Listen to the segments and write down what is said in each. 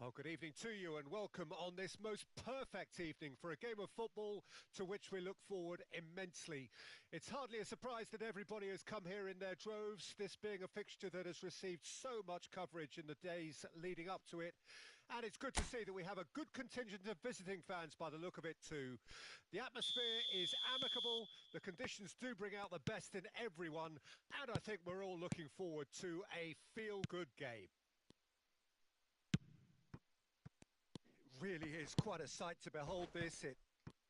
Well, good evening to you and welcome on this most perfect evening for a game of football to which we look forward immensely. It's hardly a surprise that everybody has come here in their droves, this being a fixture that has received so much coverage in the days leading up to it. And it's good to see that we have a good contingent of visiting fans by the look of it too. The atmosphere is amicable, the conditions do bring out the best in everyone, and I think we're all looking forward to a feel-good game. Really is quite a sight to behold this. It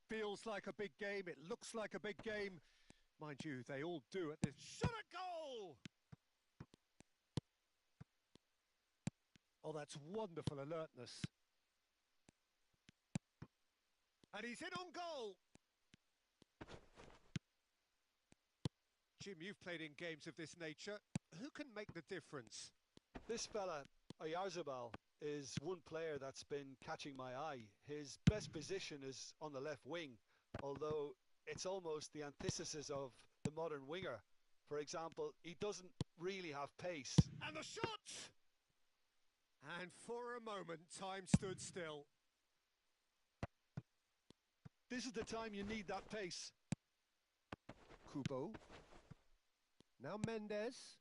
feels like a big game, it looks like a big game. Mind you, they all do at this. Shot at goal! Oh, that's wonderful alertness. And he's in on goal! Jim, you've played in games of this nature. Who can make the difference? This fella, Oyarzabal, is one player that's been catching my eye. His best position is on the left wing, although it's almost the antithesis of the modern winger. For example, he doesn't really have pace. And the shot! And for a moment, time stood still. This is the time you need that pace. Kubo. Now Mendes.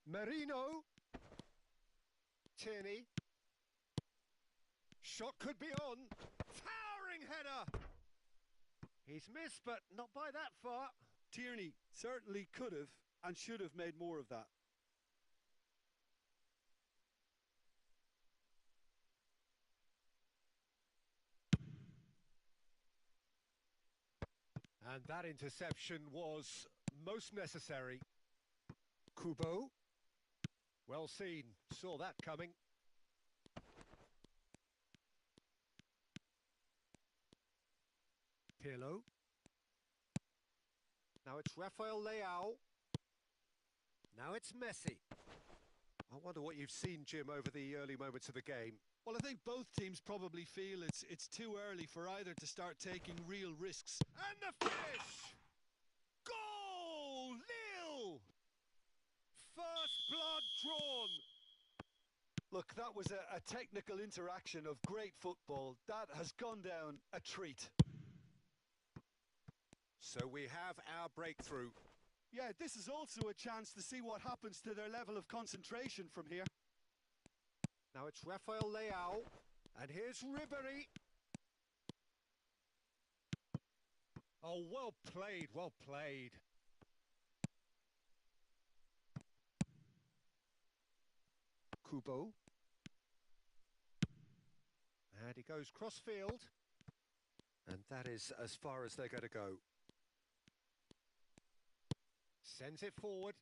Merino. Tierney. Shot could be on. Towering header. He's missed, but not by that far. Tierney certainly could have and should have made more of that. And that interception was most necessary. Kubo. Well seen. Saw that coming. Pirlo. Now it's Rafael Leao. Now it's Messi. I wonder what you've seen, Jim, over the early moments of the game. Well, I think both teams probably feel it's too early for either to start taking real risks. And the finish! Goal! Nil! First blood drawn. Look, that was a technical interaction of great football. That has gone down a treat. So we have our breakthrough. Yeah, this is also a chance to see what happens to their level of concentration from here. Now it's Rafael Leao. And here's Ribery. Oh, well played, well played. Kubo. And he goes cross-field. And that is as far as they're going to go. Sends it forward.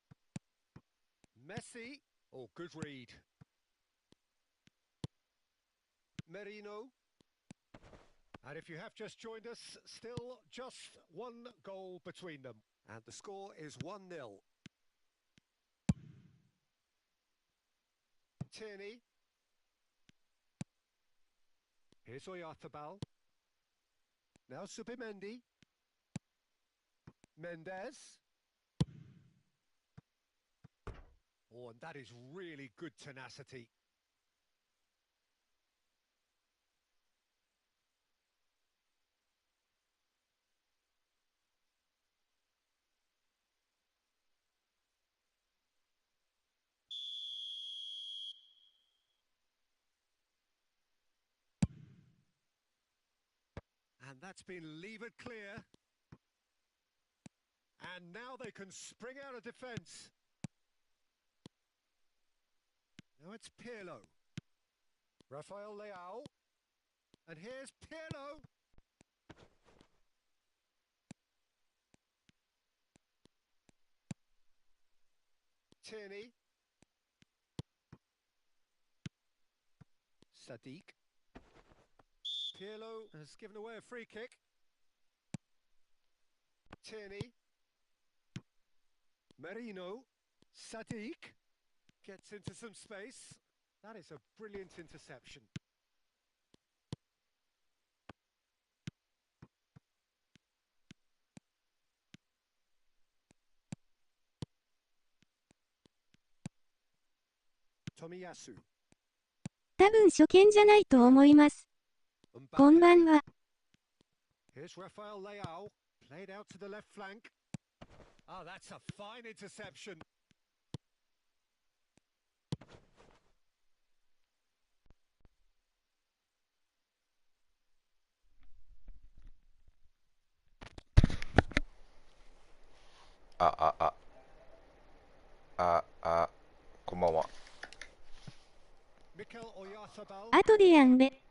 Messi. Oh, good read. Merino. And if you have just joined us, still just one goal between them. And the score is 1-0. Tierney. Here's Oyarzabal. Now Subimendi. Mendes. Oh, and that is really good tenacity. And that's been levered clear. And now they can spring out of defence. Now it's Pirlo. Rafael Leao. And here's Pirlo. Tierney. Sadiq. Pirlo has given away a free kick. Tierney. Merino. Sadiq. Gets into some space. That is a brilliant interception. Tomiyasu. 多分初見じゃないと思います。こんばんは。Here's Rafael Leao, played out to the left flank. Oh, that's a fine interception. Mikel Oyarzabal. 後でやんべ。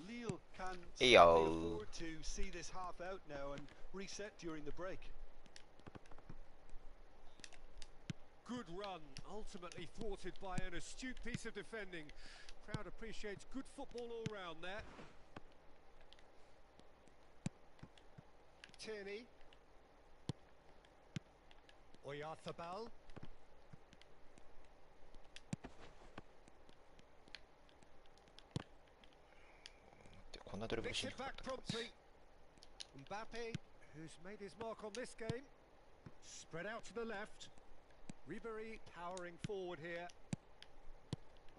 Lille can certainly afford to see this half out now and reset during the break. Good run, ultimately thwarted by an astute piece of defending. Crowd appreciates good football all round there. Tierney. Oyarzabal. Flicks it back promptly. Mbappe, who's made his mark on this game, spread out to the left. Ribéry powering forward here.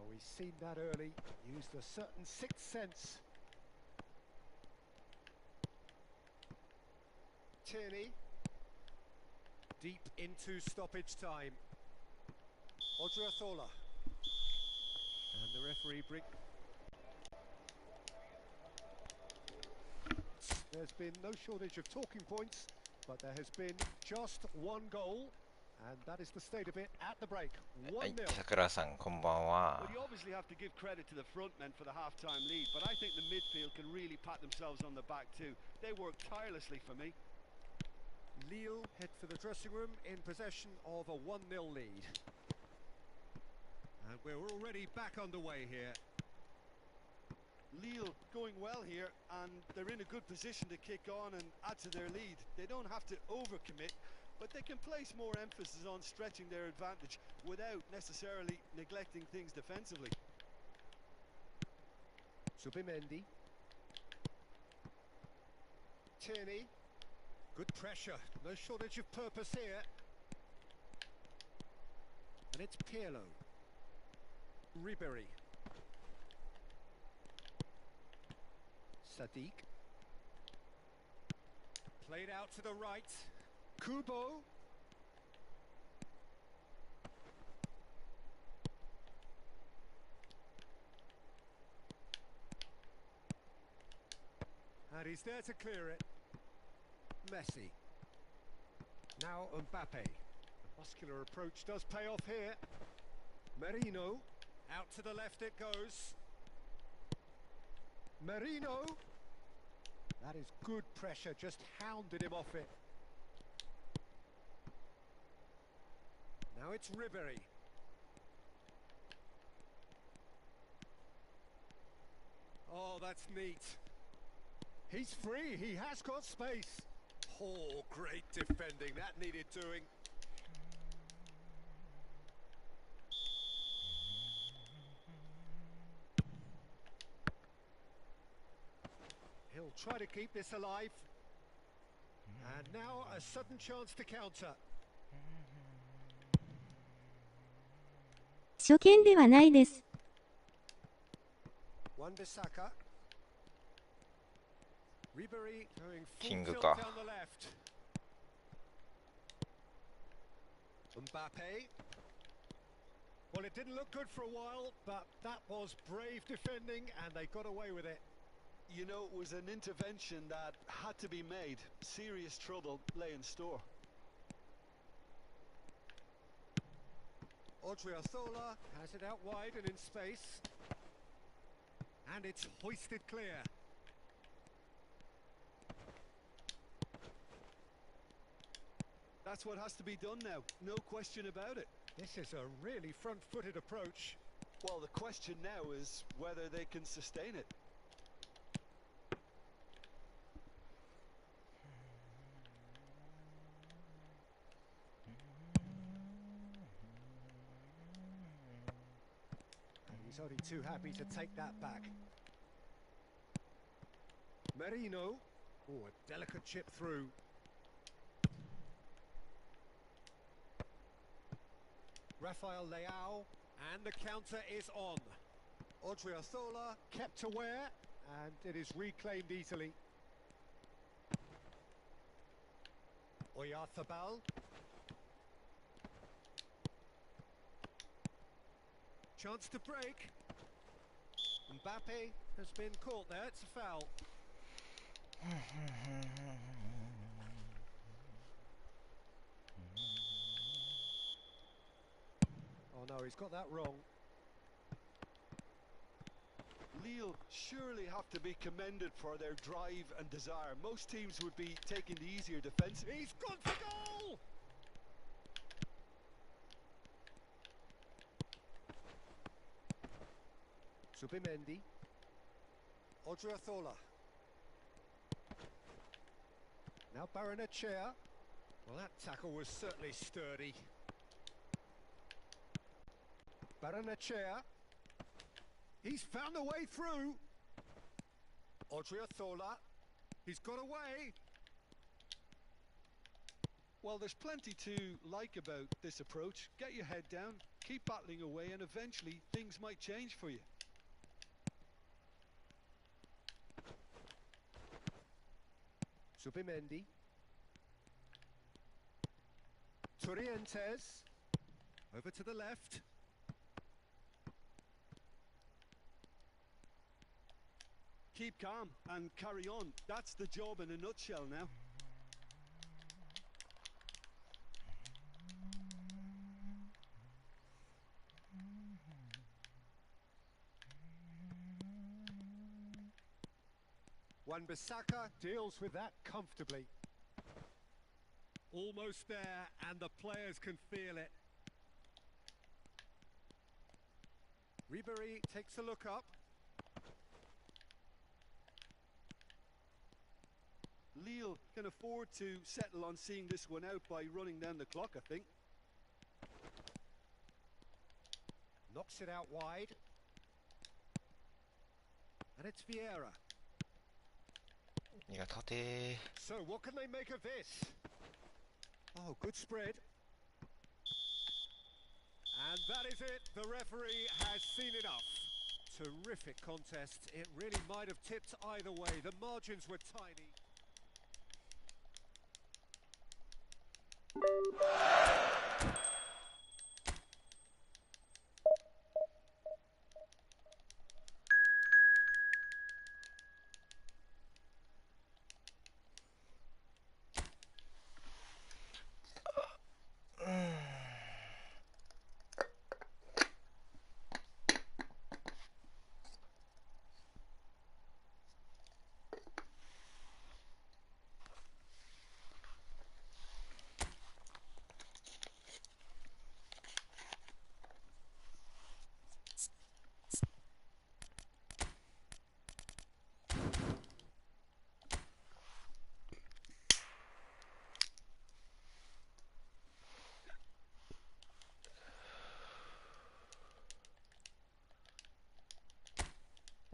Oh, he's seen that early. Used a certain sixth sense. Tierney. Deep into stoppage time. Odriozola. And the referee There's been no shortage of talking points, but there has been just one goal, and that is the state of it at the break. 1-0. 桜さんこんばんは。 Well, you obviously have to give credit to the front men for the half-time lead, but I think the midfield can really pat themselves on the back too. They worked tirelessly for me. Lille head for the dressing room in possession of a 1-0 lead. And we're already back underway here. Lille going well here, and they're in a good position to kick on and add to their lead. They don't have to overcommit, but they can place more emphasis on stretching their advantage without necessarily neglecting things defensively. Subimendi. Tierney. Good pressure, no shortage of purpose here. And it's Pirlo. Ribéry. Sadiq. Played out to the right. Kubo. And he's there to clear it. Messi. Now Mbappe. The muscular approach does pay off here. Merino. Out to the left it goes. Merino. That is good pressure, just hounded him off it. Now it's Ribéry. Oh, that's neat. He's free, he has got space. Oh, great defending, that needed doing. He'll try to keep this alive. And now a sudden chance to counter. 初見ではないです。Wan-Bissaka. Ribéry going full King tiltか。 down the left. Mbappe. Well, it didn't look good for a while, but that was brave defending and they got away with it. You know, it was an intervention that had to be made. Serious trouble lay in store. Odriozola has it out wide and in space. And it's hoisted clear. That's what has to be done now, no question about it. This is a really front-footed approach. Well, the question now is whether they can sustain it. And he's only too happy to take that back. Merino. Oh, a delicate chip through. Rafael Leao, and the counter is on. Odriozola kept aware, and it is reclaimed easily. Oyarzabal. Chance to break. Mbappe has been caught there, it's a foul. Oh no, he's got that wrong. Lille surely have to be commended for their drive and desire. Most teams would be taking the easier defence. He's gone for goal! Subimendi. Odriozola. Now Baranechea. Well, that tackle was certainly sturdy. Baranechea. He's found a way through. Odriozola. He's got away. Well, there's plenty to like about this approach. Get your head down, keep battling away, and eventually things might change for you. Subimendi. Torrientes. Over to the left. Keep calm and carry on. That's the job in a nutshell now. Wan-Bissaka deals with that comfortably. Almost there, and the players can feel it. Ribéry takes a look up. Lille can afford to settle on seeing this one out by running down the clock, I think. Knocks it out wide. And it's Vieira. So what can they make of this? Oh, good spread. And that is it. The referee has seen enough. Terrific contest. It really might have tipped either way. The margins were tiny.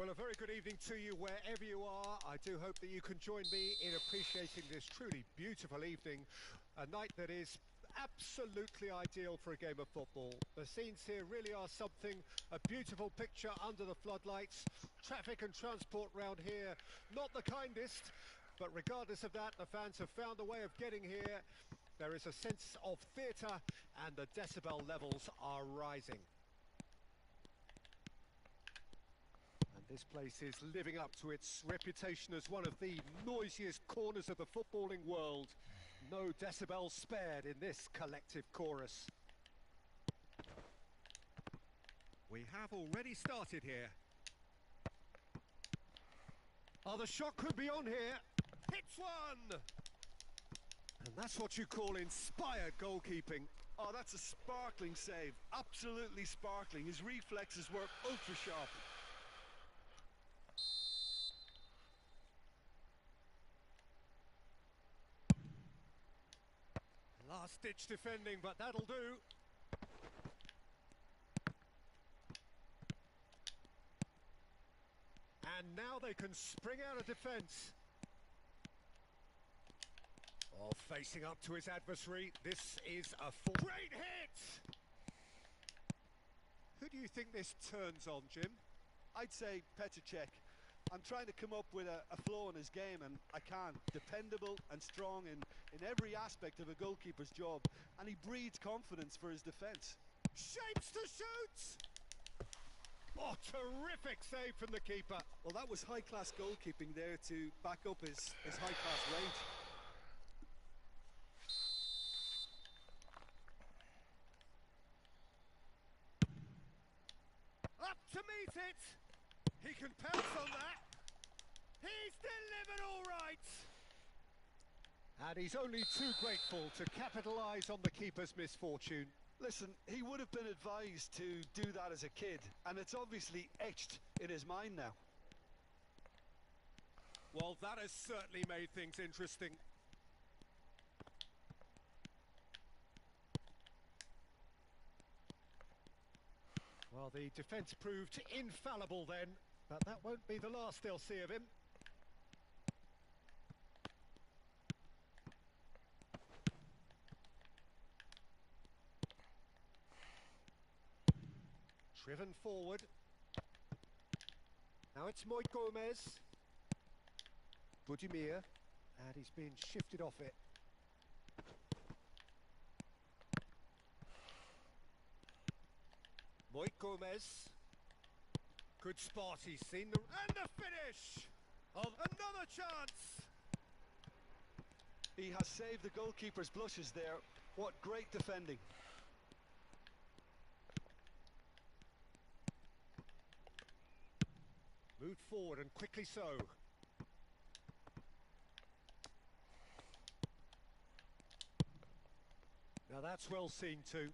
Well, a very good evening to you wherever you are. I do hope that you can join me in appreciating this truly beautiful evening, a night that is absolutely ideal for a game of football. The scenes here really are something, a beautiful picture under the floodlights. Traffic and transport round here, not the kindest, but regardless of that, the fans have found a way of getting here. There is a sense of theatre and the decibel levels are rising. This place is living up to its reputation as one of the noisiest corners of the footballing world. No decibels spared in this collective chorus. We have already started here. Oh, the shot could be on here. Hits one! And that's what you call inspired goalkeeping. Oh, that's a sparkling save. Absolutely sparkling. His reflexes were ultra sharp. Last-ditch defending, but that'll do. And now they can spring out of defence. Oh, facing up to his adversary. This is a great hit! Who do you think this turns on, Jim? I'd say Petr. I'm trying to come up with a flaw in his game, and I can't. Dependable and strong in every aspect of a goalkeeper's job, and he breeds confidence for his defence. Shapes to shoot! Oh, terrific save from the keeper. Well, that was high-class goalkeeping there to back up his high-class range. Up to meet it! He can pounce on that! He's delivered all right! And he's only too grateful to capitalise on the keeper's misfortune. Listen, he would have been advised to do that as a kid, and it's obviously etched in his mind now. Well, that has certainly made things interesting. Well, the defence proved infallible then, but that won't be the last they'll see of him. Driven forward. Now it's Moit Gomez. Budimir, and he's been shifted off it. Moit Gomez. Good spot, he's seen the... And the finish! Of another chance! He has saved the goalkeeper's blushes there. What great defending. Moved forward, and quickly so. Now that's well seen too.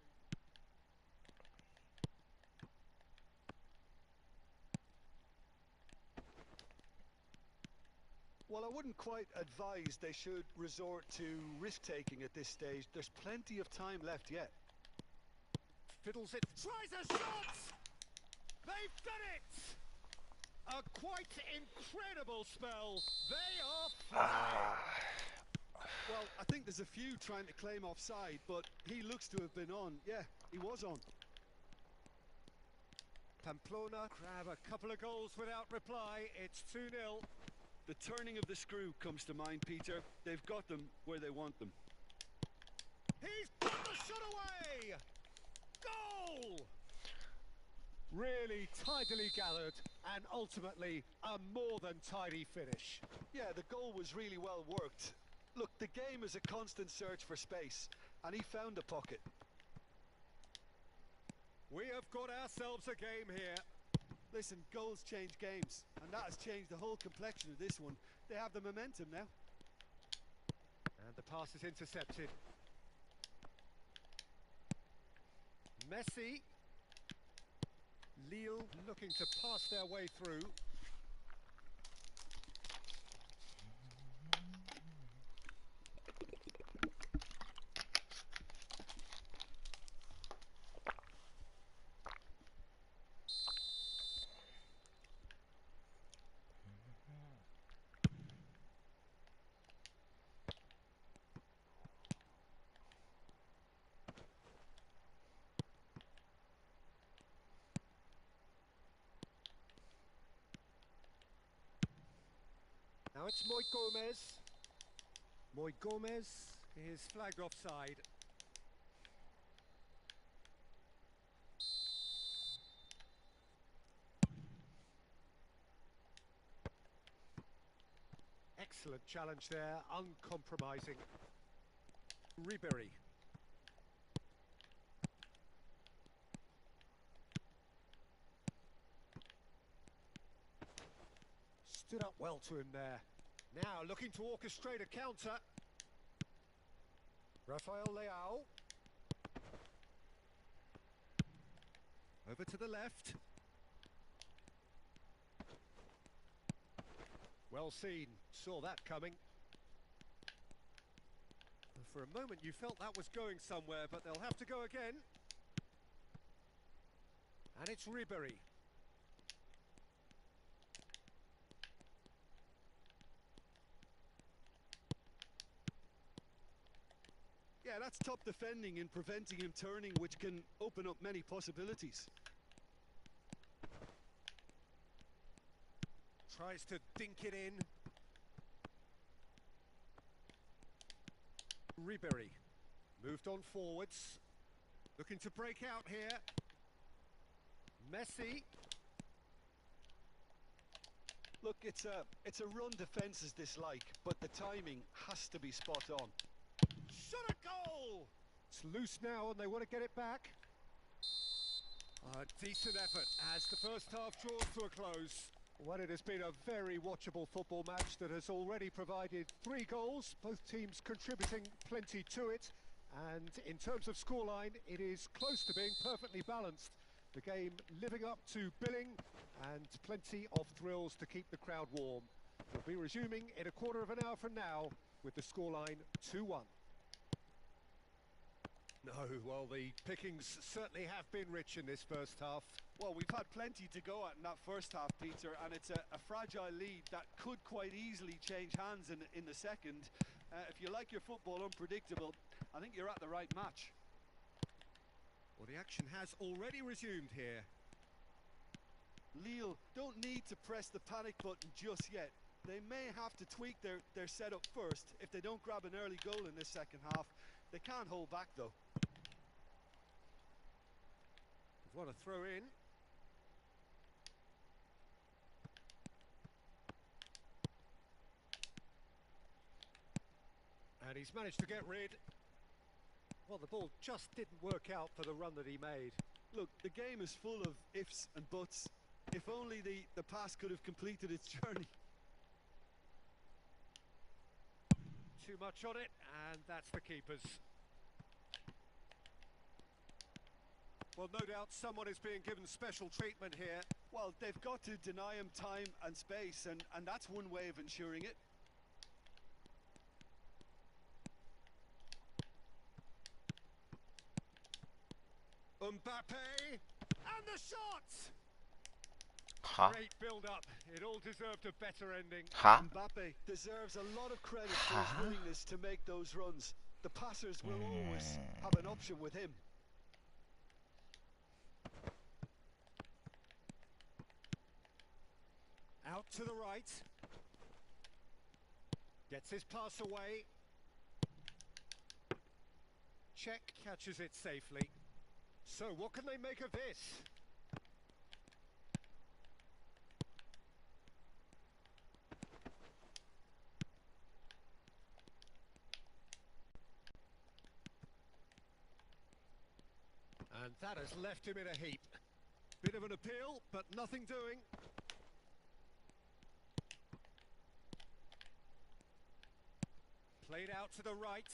Well, I wouldn't quite advise they should resort to risk-taking at this stage. There's plenty of time left yet. Fiddles it, tries a shot! They've done it! A quite incredible spell. They are flying. Well, I think there's a few trying to claim offside, but he looks to have been on. Yeah, he was on. Pamplona grab a couple of goals without reply. It's 2-0. The turning of the screw comes to mind, Peter. They've got them where they want them. He's put the shot away! Goal! Really tidily gathered, and ultimately a more than tidy finish. Yeah, the goal was really well worked. Look, the game is a constant search for space, and he found a pocket. We have got ourselves a game here. Listen, goals change games, and that has changed the whole complexion of this one. They have the momentum now. And the pass is intercepted. Messi. Lille looking to pass their way through. Now it's Moit Gomez. Moit Gomez is flagged offside. Excellent challenge there, uncompromising. Ribery. Stood up well to him there. Now looking to orchestrate a counter. Rafael Leao. Over to the left. Well seen, saw that coming. For a moment you felt that was going somewhere, but they'll have to go again. And it's Ribery. Yeah, that's top defending and preventing him turning, which can open up many possibilities. Tries to dink it in. Ribery moved on forwards. Looking to break out here. Messi. Look, it's a run defences dislike, but the timing has to be spot on. Shot a goal! It's loose now and they want to get it back. A decent effort as the first half draws to a close. Well, it has been a very watchable football match that has already provided 3 goals, both teams contributing plenty to it. And in terms of scoreline, it is close to being perfectly balanced. The game living up to billing and plenty of thrills to keep the crowd warm. We'll be resuming in a quarter of an hour from now with the scoreline 2-1. No, well, the pickings certainly have been rich in this first half. Well, we've had plenty to go at in that first half, Peter, and it's a fragile lead that could quite easily change hands in the second. If you like your football unpredictable, I think you're at the right match. Well, the action has already resumed here. Lille don't need to press the panic button just yet. They may have to tweak their setup first if they don't grab an early goal in this second half. They can't hold back, though. What a throw in. And he's managed to get rid. Well, the ball just didn't work out for the run that he made. Look, the game is full of ifs and buts. If only the pass could have completed its journey. Too much on it, and that's the keeper's. Well, no doubt someone is being given special treatment here. Well, they've got to deny him time and space, and that's one way of ensuring it. Mbappe, and the shot! Ha? Great build-up. It all deserved a better ending. Ha? Mbappe deserves a lot of credit for his willingness to make those runs. The passers will always have an option with him. Out to the right. Gets his pass away. Czech catches it safely. So what can they make of this? And that has left him in a heap. Bit of an appeal, but nothing doing. Played out to the right.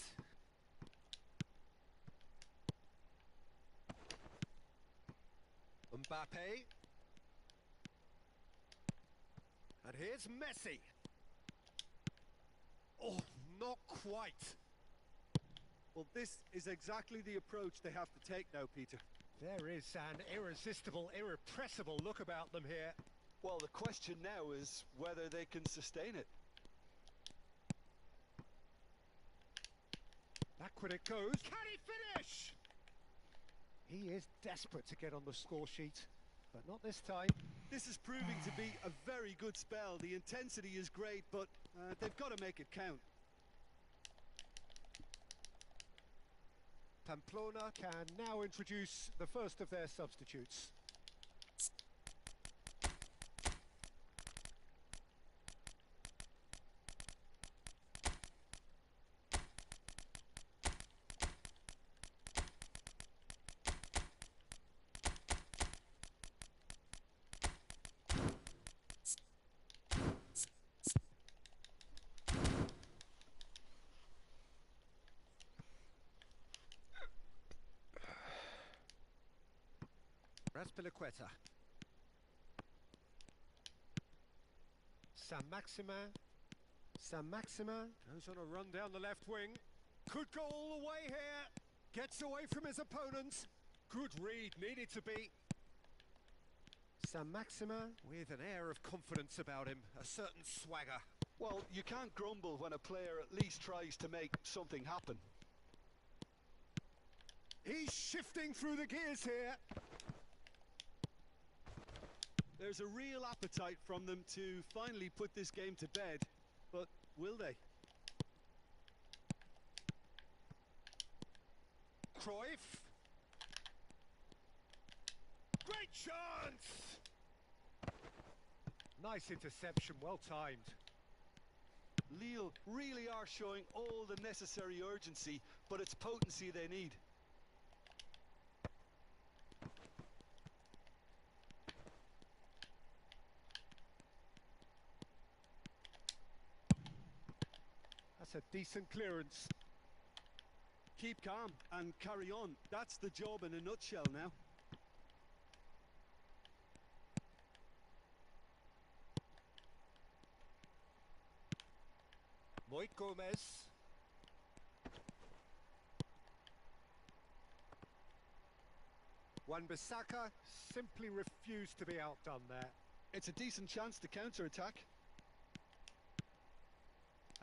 Mbappe. And here's Messi. Oh, not quite. Well, this is exactly the approach they have to take now, Peter. There is an irresistible, irrepressible look about them here. Well, the question now is whether they can sustain it. Backward it goes. Can he finish? He is desperate to get on the score sheet, but not this time. This is proving to be a very good spell. The intensity is great, but they've got to make it count. Pamplona can now introduce the first of their substitutes. Raspilicueta. Saint-Maximin goes on a run down the left wing. Could go all the way here. Gets away from his opponent. Good read, needed to be. Saint-Maximin with an air of confidence about him, a certain swagger. Well, you can't grumble when a player at least tries to make something happen. He's shifting through the gears here. There's a real appetite from them to finally put this game to bed, but will they? Cruyff. Great chance! Nice interception, well timed. Lille really are showing all the necessary urgency, but it's potency they need. That's a decent clearance. Keep calm and carry on. That's the job in a nutshell now. Moit Gomez. Wan-Bissaka simply refused to be outdone there. It's a decent chance to counter-attack.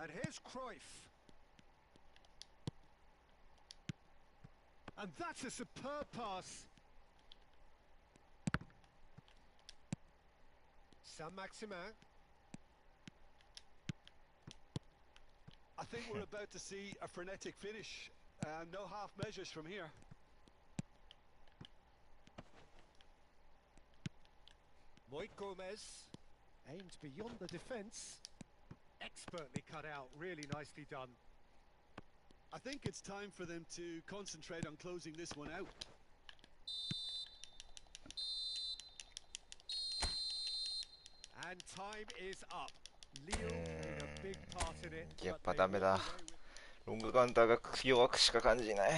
And here's Cruyff. And that's a superb pass. Saint-Maximin. I think we're about to see a frenetic finish. No half measures from here. Moit Gomez aimed beyond the defence. Expertly cut out, really nicely done. I think it's time for them to concentrate on closing this one out. And time is up. Lille played a big part in it. やっぱダメだ。ロングカウンターが弱くしか感じない。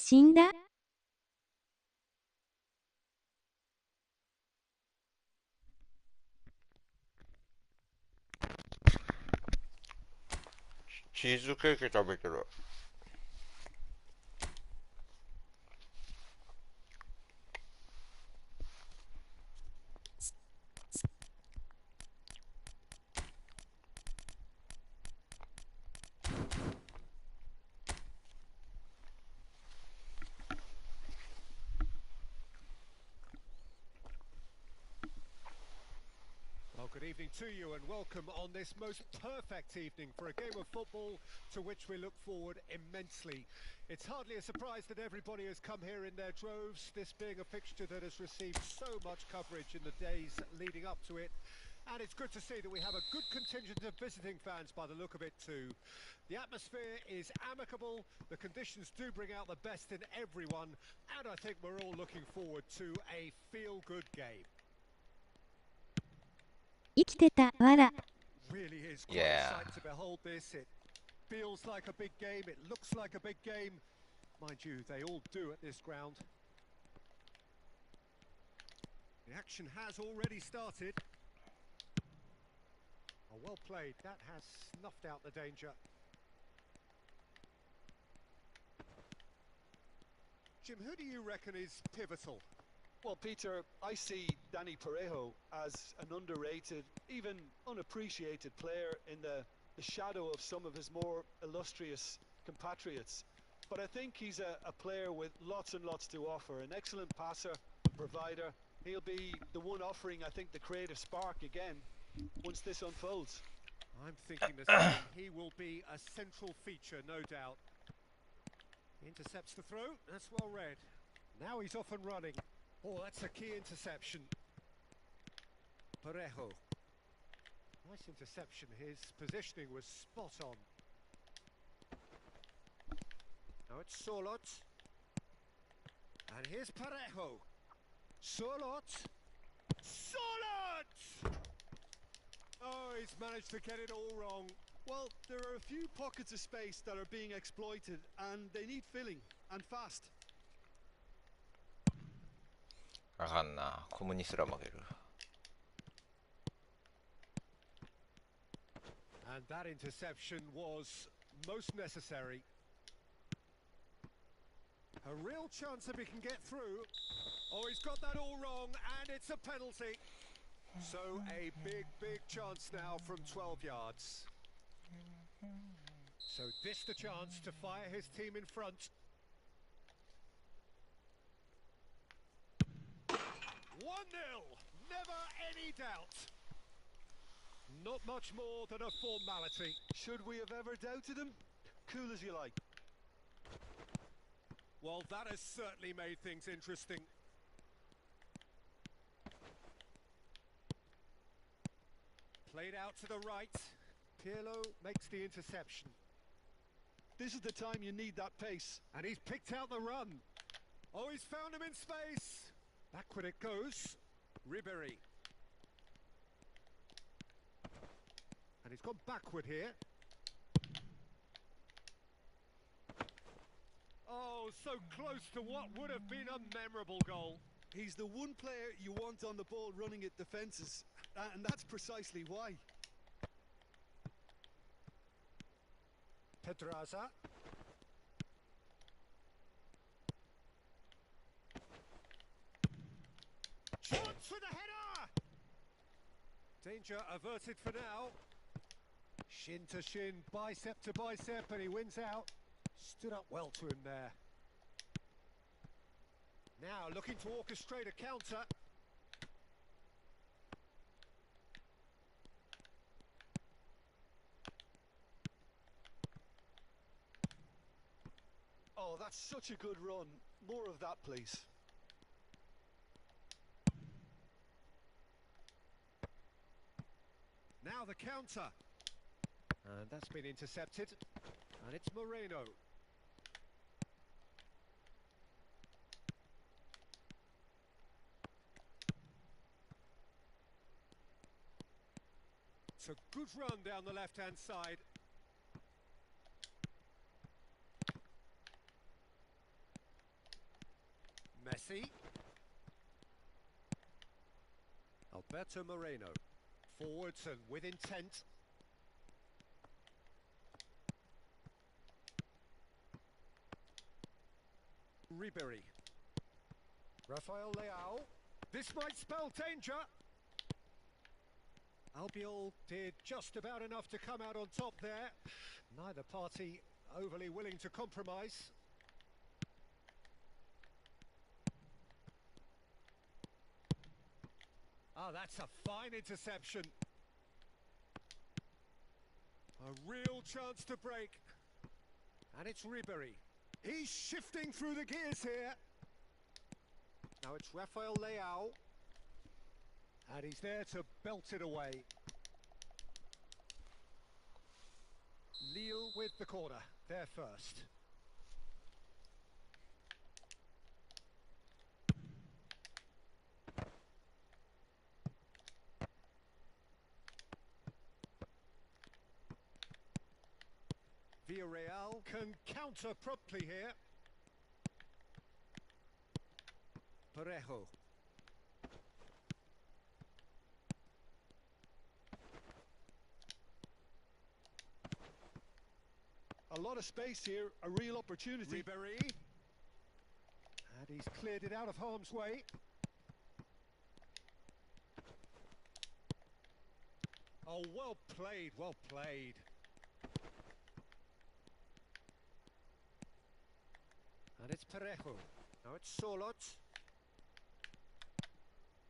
死んだ？チーズケーキ食べてる。Well, good evening to you and welcome on this most perfect evening for a game of football to which we look forward immensely. It's hardly a surprise that everybody has come here in their droves, this being a fixture that has received so much coverage in the days leading up to it. And it's good to see that we have a good contingent of visiting fans by the look of it too. The atmosphere is amicable, the conditions do bring out the best in everyone, and I think we're all looking forward to a feel-good game. 生きてた、わら。 Really is quite Yeah. a sight to behold this. It feels like a big game, it looks like a big game. Mind you, they all do at this ground. The action has already started. Oh, well played. That has snuffed out the danger. Jim, who do you reckon is pivotal? Well, Peter, I see Danny Parejo as an underrated, even unappreciated player in the shadow of some of his more illustrious compatriots. But I think he's a player with lots and lots to offer. An excellent passer, provider. He'll be the one offering, I think, the creative spark again once this unfolds. I'm thinking the same. He will be a central feature, no doubt. He intercepts the throw. That's well read. Now he's off and running. Oh, that's a key interception. Parejo. Nice interception. His positioning was spot on. Now it's Solot. And here's Parejo. Solot. Solot! Oh, he's managed to get it all wrong. Well, there are a few pockets of space that are being exploited, and they need filling, and fast. あかんな、コムにすら負ける。 And that interception was most necessary. A real chance if he can get through. Oh, he's got that all wrong, and it's a penalty. So a big, big chance now from 12 yards. So this the chance to fire his team in front. 1-0, never any doubt. Not much more than a formality. Should we have ever doubted him? Cool as you like. Well, that has certainly made things interesting. Played out to the right. Pirlo makes the interception. This is the time you need that pace. And he's picked out the run. Oh, he's found him in space. Backward it goes. Ribéry. And he's gone backward here. Oh, so close to what would have been a memorable goal. He's the one player you want on the ball running at defences, and that's precisely why. Pedraza. Chance for the header! Danger averted for now. Shin to shin, bicep to bicep, and he wins out. Stood up well to him there. Now looking to orchestrate a counter. Oh, that's such a good run. More of that, please. Now the counter. And that's been intercepted. And it's Moreno. It's a good run down the left-hand side. Messi. Alberto Moreno. Forwards and with intent. Ribery. Rafael Leao. This might spell danger. Albiol did just about enough to come out on top there. Neither party overly willing to compromise. Oh, that's a fine interception. A real chance to break. And it's Ribery. He's shifting through the gears here. Now it's Rafael Leao. And he's there to belt it away. Lille with the corner. They're first. Villarreal can counter promptly here. Parejo. A lot of space here, a real opportunity. Ribery. And he's cleared it out of harm's way. Oh, well played, well played. And it's Parejo. Now it's Solot.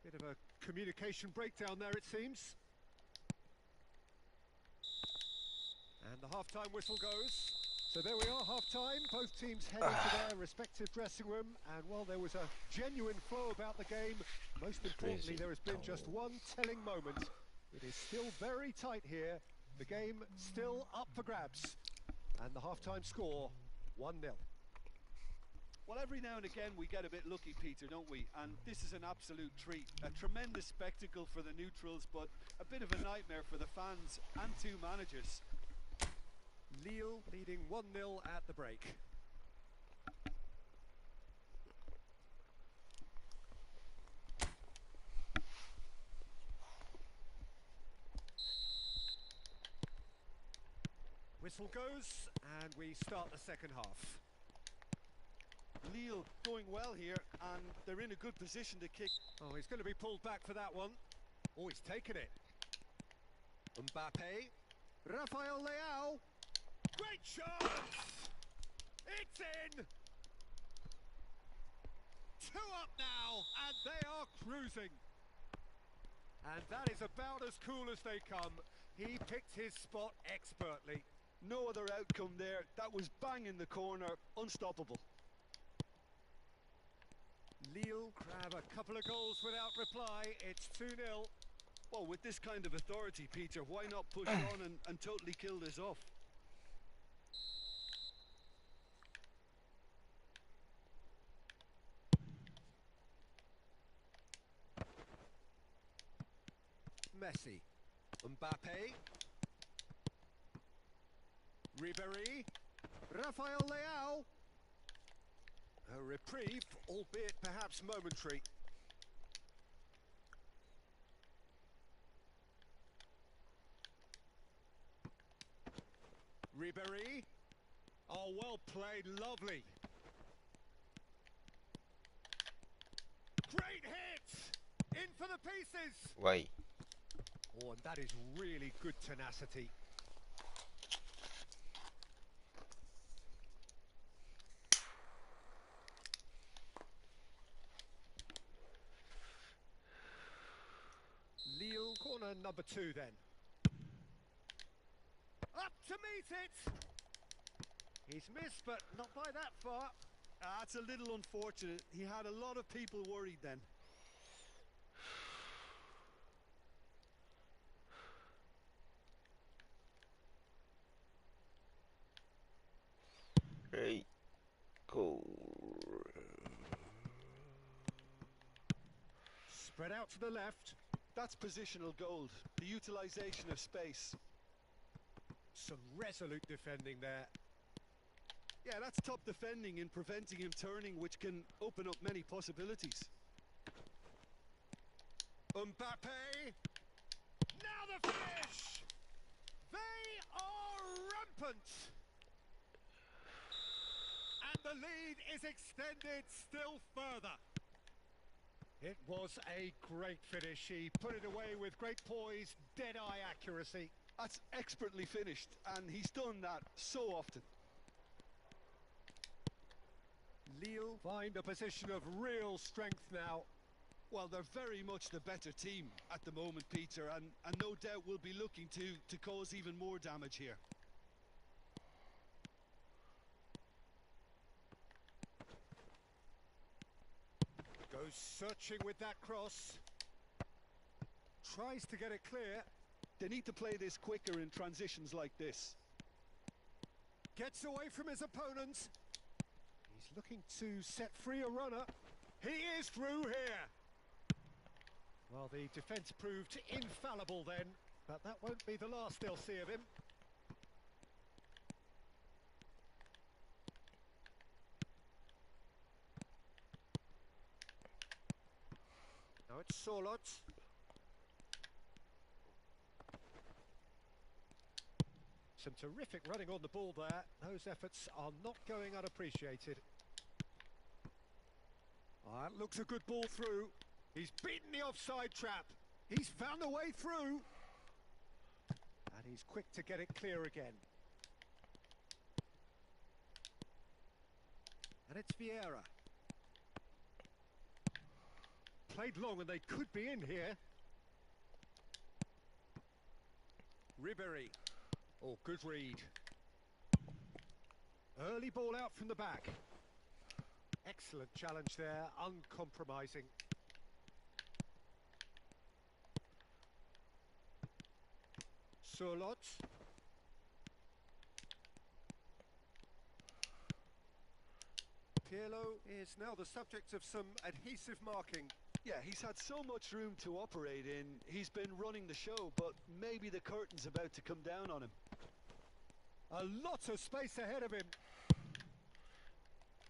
Bit of a communication breakdown there, it seems. And the half-time whistle goes. So there we are, half-time. Both teams heading to their respective dressing room. And while there was a genuine flow about the game, most importantly, there has been just one telling moment. It is still very tight here. The game still up for grabs. And the half-time score, 1-0. Well, every now and again we get a bit lucky, Peter, don't we? And this is an absolute treat. A tremendous spectacle for the neutrals, but a bit of a nightmare for the fans and two managers. Lille leading 1-0 at the break. Whistle goes, and we start the second half. Lille going well here, and they're in a good position to kick. Oh, he's going to be pulled back for that one. Oh, he's taken it. Mbappe. Rafael Leao. Great chance! It's in! 2 up now, and they are cruising. And that is about as cool as they come. He picked his spot expertly. No other outcome there. That was bang in the corner, unstoppable. Lille grab a couple of goals without reply. It's 2-0. Well, with this kind of authority, Peter, why not push on and totally kill this off? Messi. Mbappe. Ribery. Rafael Leao. A reprieve, albeit perhaps momentary. Ribery. Oh, well played, lovely. Great hit! In for the pieces! Why? Oh, and that is really good tenacity. Lille, corner number 2 then. Up to meet it! He's missed, but not by that far. That's a little unfortunate. He had a lot of people worried then. Right. Go. Spread out to the left. That's positional gold, the utilisation of space. Some resolute defending there. Yeah, that's top defending in preventing him turning, which can open up many possibilities. Mbappe. Now the finish. They are rampant. And the lead is extended still further. It was a great finish. He put it away with great poise, dead-eye accuracy. That's expertly finished, and he's done that so often. Lille find a position of real strength now. Well, they're very much the better team at the moment, Peter, and no doubt will be looking to cause even more damage here. Goes searching with that cross. Tries to get it clear. They need to play this quicker in transitions like this. Gets away from his opponent. He's looking to set free a runner. He is through here. Well, the defence proved infallible then, but that won't be the last they'll see of him. Now it's Solot. Some terrific running on the ball there. Those efforts are not going unappreciated. That looks a good ball through. He's beaten the offside trap. He's found a way through. And he's quick to get it clear again. And it's Vieira. Played long and they could be in here. Ribéry. Oh, good read. Early ball out from the back. Excellent challenge there, uncompromising. Solot. Pirlo is now the subject of some adhesive marking. Yeah, he's had so much room to operate in. He's been running the show, but maybe the curtain's about to come down on him. A lot of space ahead of him.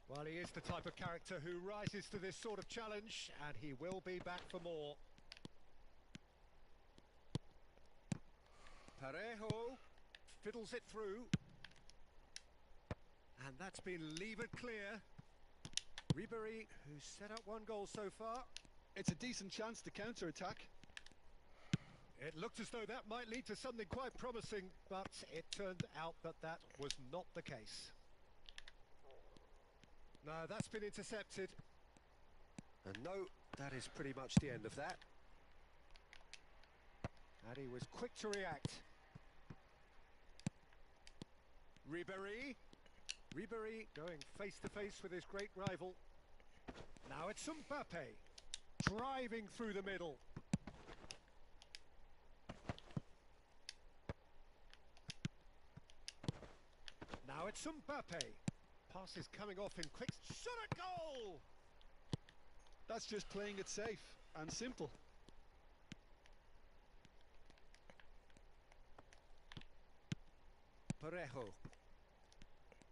Well, he is the type of character who rises to this sort of challenge, and he will be back for more. Parejo fiddles it through. And that's been levered clear. Ribéry, who's set up one goal so far. It's a decent chance to counter-attack. It looked as though that might lead to something quite promising, but it turned out that that was not the case. No, that's been intercepted. And no, that is pretty much the end of that. And he was quick to react. Ribéry. Ribéry going face to face with his great rival. Now it's Mbappe. Driving through the middle. Now it's Mbappe. Pass is coming off in quick. Shot at goal! That's just playing it safe and simple. Parejo.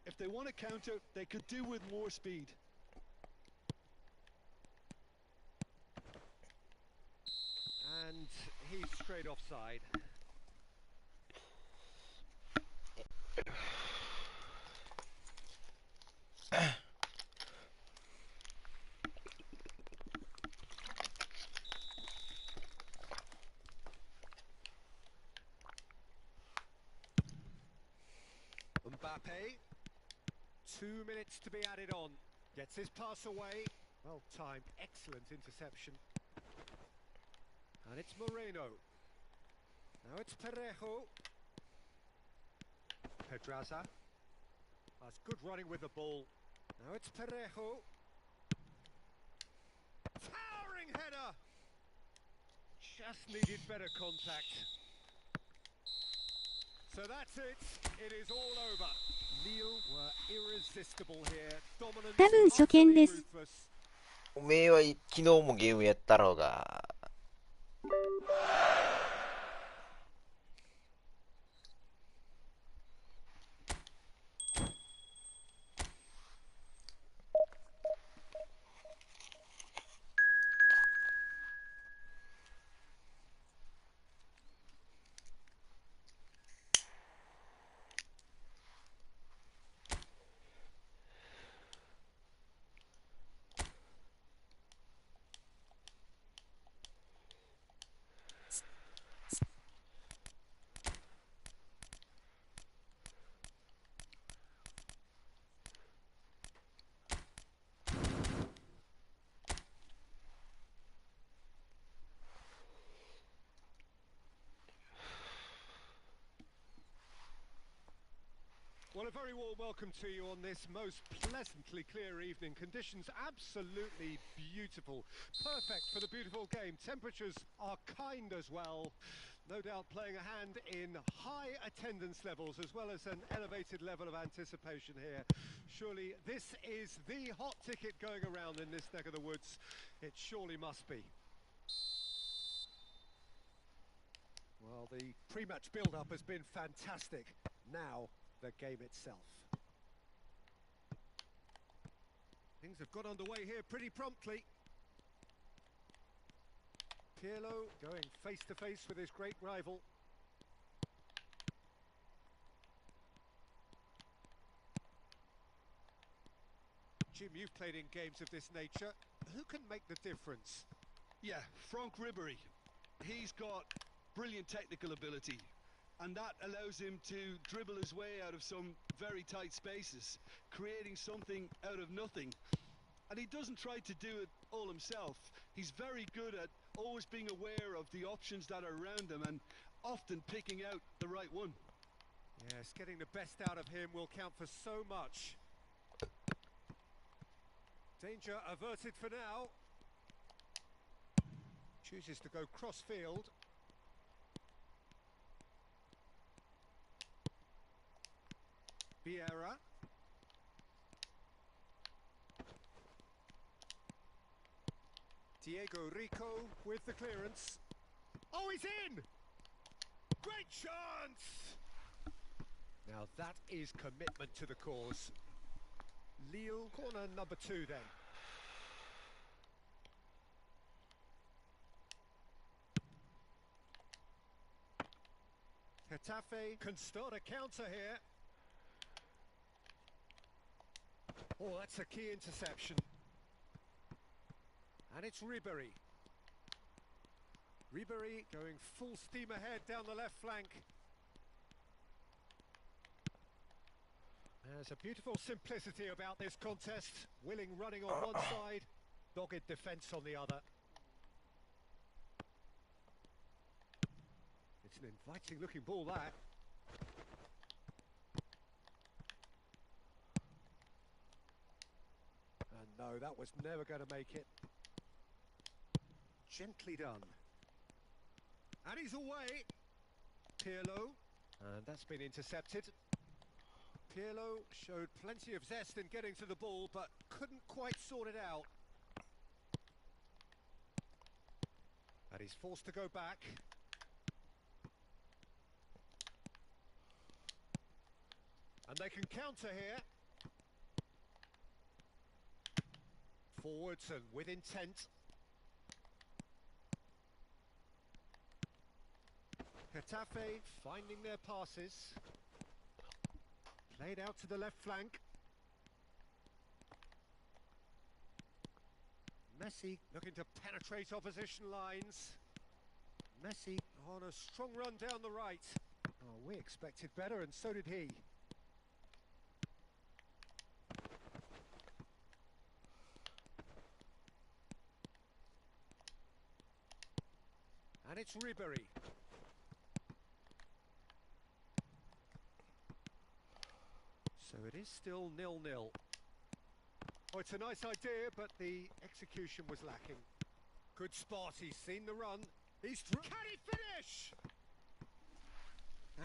If they want to counter, they could do with more speed. And he's straight offside. Mbappe. 2 minutes to be added on. Gets his pass away. Well timed, excellent interception. And it's Moreno. Now it's Parejo. Pedraza. That's good running with the ball. Now it's Parejo. Towering header. Just needed better contact. So that's it. It is all over. Lille were irresistible here. Dominant, 多分初見です。 ruthless. おめえは昨日もゲームやったろうが。Well, a very warm welcome to you on this most pleasantly clear evening. Conditions absolutely beautiful. Perfect for the beautiful game. Temperatures are kind as well. No doubt playing a hand in high attendance levels as well as an elevated level of anticipation here. Surely this is the hot ticket going around in this neck of the woods. It surely must be. Well, the pre-match build-up has been fantastic. Now, the game itself. Things have got underway here pretty promptly. Pirlo going face-to-face with his great rival. Jim, you've played in games of this nature. Who can make the difference? Yeah, Franck Ribéry. He's got brilliant technical ability, and that allows him to dribble his way out of some very tight spaces, creating something out of nothing. And he doesn't try to do it all himself. He's very good at always being aware of the options that are around him and often picking out the right one. Yes, getting the best out of him will count for so much. Danger averted for now. Chooses to go cross-field. Vieira. Diego Rico with the clearance. Oh, he's in! Great chance! Now that is commitment to the cause. Lille, corner number 2 then. Getafe can start a counter here. Oh, that's a key interception. And it's Ribéry. Ribéry going full steam ahead down the left flank. There's a beautiful simplicity about this contest. Willing running on one side, dogged defence on the other. It's an inviting looking ball, that. And no, that was never going to make it. Gently done. And he's away. Pirlo. And that's been intercepted. Pirlo showed plenty of zest in getting to the ball, but couldn't quite sort it out. And he's forced to go back. And they can counter here. Forwards and with intent. Getafe finding their passes. Played out to the left flank. Messi looking to penetrate opposition lines. Messi on a strong run down the right. Oh, we expected better, and so did he. And it's Ribéry. So it is still 0-0. Oh, it's a nice idea, but the execution was lacking. Good spot, he's seen the run. He's through. Can he finish?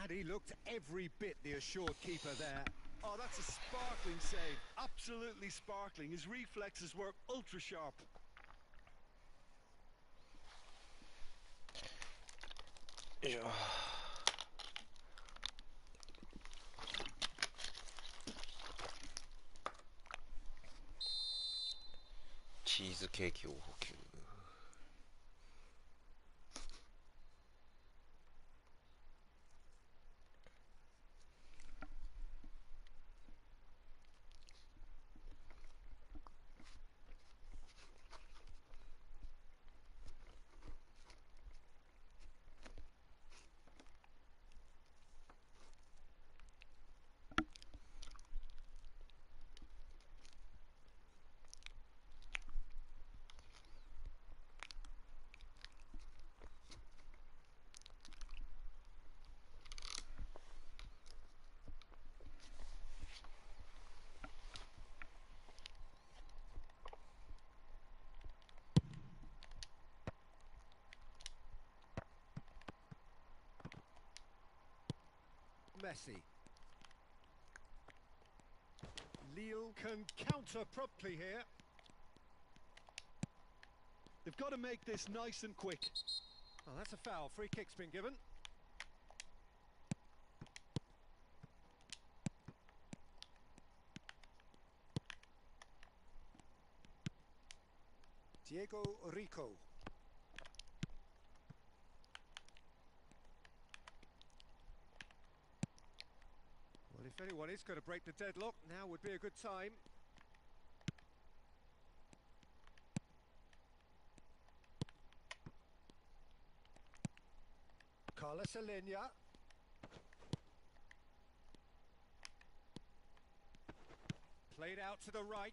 And he looked every bit the assured keeper there. Oh, that's a sparkling save. Absolutely sparkling. His reflexes were ultra sharp. Yeah. 치즈 케이크 を補給. Messi. Lille can counter promptly here. They've got to make this nice and quick. Oh, that's a foul. Free kick's been given. Diego Rico. Well, if anyone is going to break the deadlock, now would be a good time. Carlos Alenia. Played out to the right.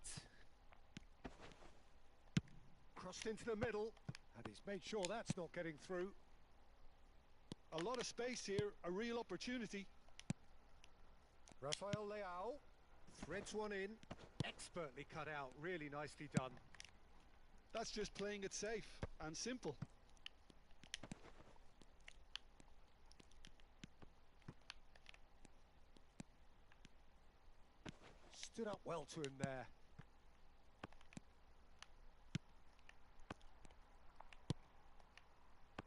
Crossed into the middle, and he's made sure that's not getting through. A lot of space here, a real opportunity. Rafael Leao threads one in, expertly cut out, really nicely done. That's just playing it safe and simple. Stood up well to him there.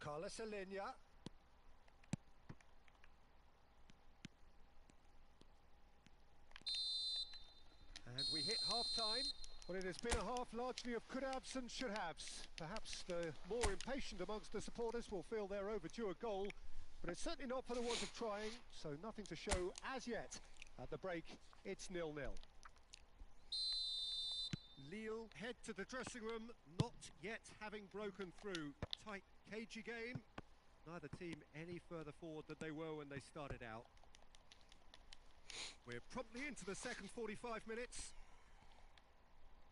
Carlos Alenia. And we hit half-time. Well, it has been a half largely of could-haves and should-haves. Perhaps the more impatient amongst the supporters will feel they're overdue a goal, but it's certainly not for the want of trying, so nothing to show as yet. At the break, it's 0-0. Lille head to the dressing room, not yet having broken through. Tight, cagey game. Neither team any further forward than they were when they started out. We're promptly into the second 45 minutes.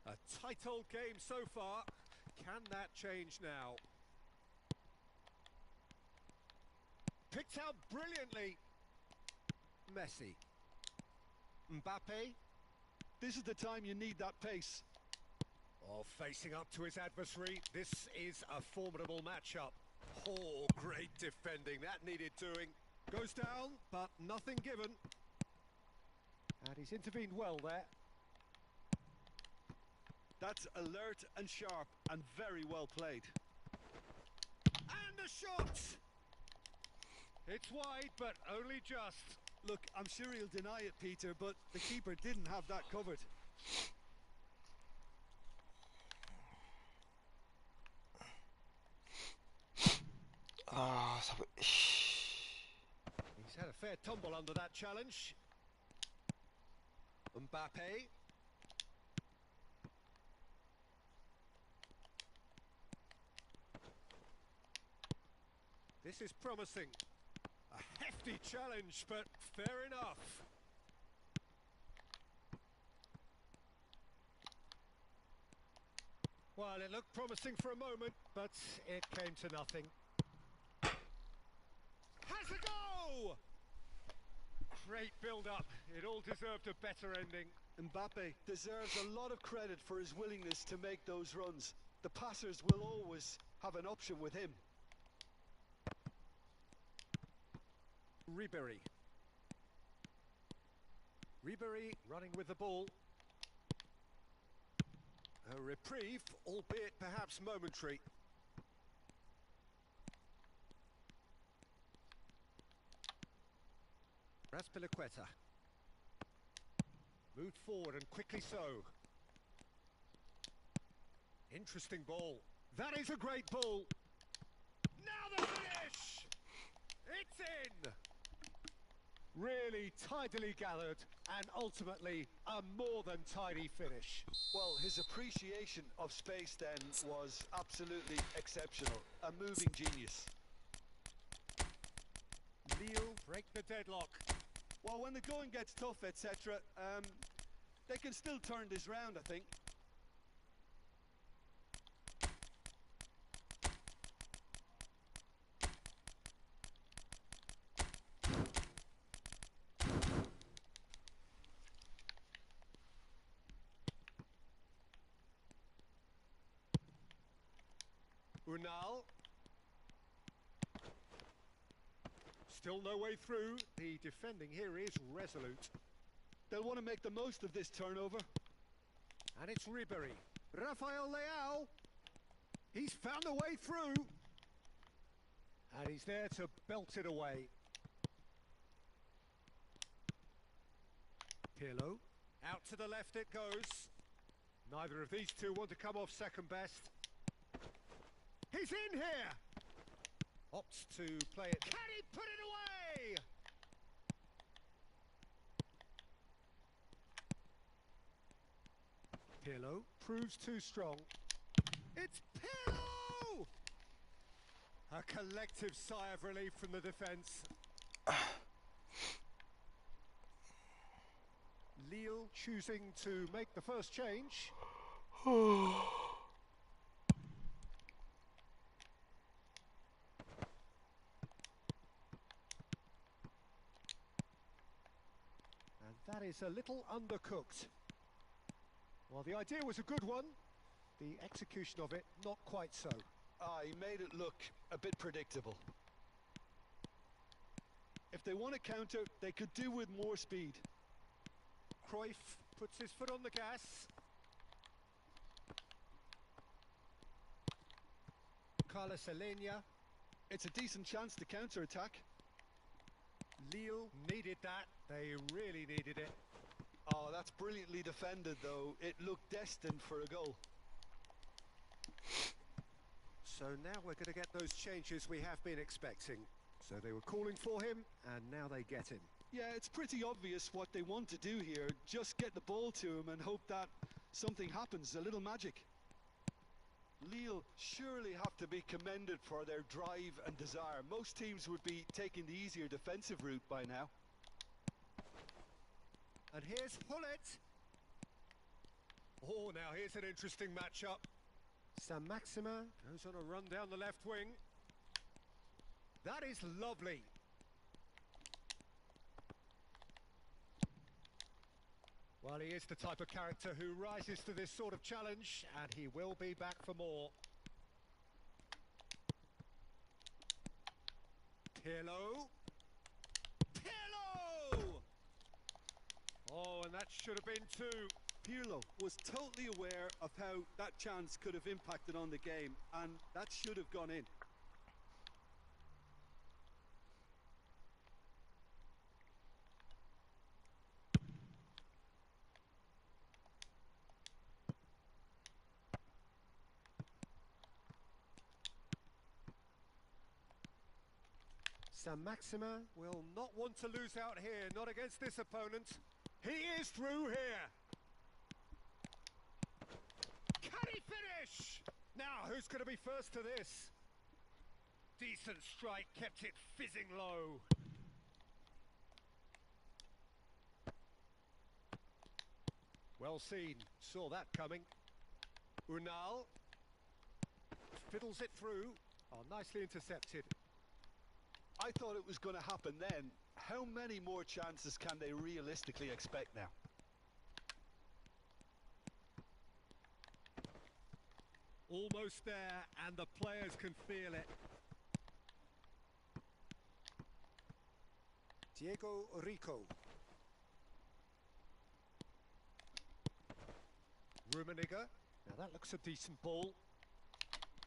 A tight old game so far. Can that change now? Picked out brilliantly. Messi. Mbappe. This is the time you need that pace. Oh, facing up to his adversary. This is a formidable matchup. Oh, great defending. That needed doing. Goes down, but nothing given. And he's intervened well there. That's alert and sharp and very well played. And the shot! It's wide, but only just. Look, I'm sure he'll deny it, Peter, but the keeper didn't have that covered. Ah,寒い。He's had a fair tumble under that challenge. Mbappe. This is promising. A hefty challenge, but fair enough. Well, it looked promising for a moment, but it came to nothing. Has a go! Great build-up. It all deserved a better ending. Mbappe deserves a lot of credit for his willingness to make those runs. The passers will always have an option with him. Ribéry. Ribéry running with the ball. A reprieve, albeit perhaps momentary. Raspilicueta. Moved forward and quickly so. Interesting ball. That is a great ball. Now the finish! It's in! Really tidily gathered and ultimately a more than tidy finish. Well, his appreciation of space then was absolutely exceptional. A moving genius. Lille break the deadlock. Well, when the going gets tough, etc., they can still turn this round, I think. Unal. Still no way through. The defending here is resolute. They'll want to make the most of this turnover. And it's Ribery. Rafael Leao. He's found a way through. And he's there to belt it away. Pirlo. Out to the left it goes. Neither of these two want to come off second best. He's in here! Opts to play it. Can he put it away? Pirlo proves too strong. It's Pirlo! A collective sigh of relief from the defence. Lille choosing to make the first change. That is a little undercooked. Well, the idea was a good one. The execution of it, not quite so. He made it look a bit predictable. If they want to counter, they could do with more speed. Cruyff puts his foot on the gas. Carlos Alenia. It's a decent chance to counter-attack. Lille needed that. They really needed it. Oh, that's brilliantly defended, though. It looked destined for a goal. So now we're going to get those changes we have been expecting. So they were calling for him, and now they get him. Yeah, it's pretty obvious what they want to do here. Just get the ball to him and hope that something happens, a little magic. Lille surely have to be commended for their drive and desire. Most teams would be taking the easier defensive route by now. And here's Hullet. Oh, now here's an interesting matchup. Saint-Maximin goes on a run down the left wing. That is lovely. Well, he is the type of character who rises to this sort of challenge, and he will be back for more. Pirlo. Pirlo! Oh, and that should have been two. Pirlo was totally aware of how that chance could have impacted on the game, and that should have gone in. Saint-Maximin will not want to lose out here, not against this opponent. He is through here. Can he finish? Now, who's going to be first to this? Decent strike, kept it fizzing low. Well seen, saw that coming. Unal fiddles it through. Oh, nicely intercepted. I thought it was going to happen then. How many more chances can they realistically expect now? Almost there, and the players can feel it. Diego Rico. Rummenigge. Now that looks a decent ball.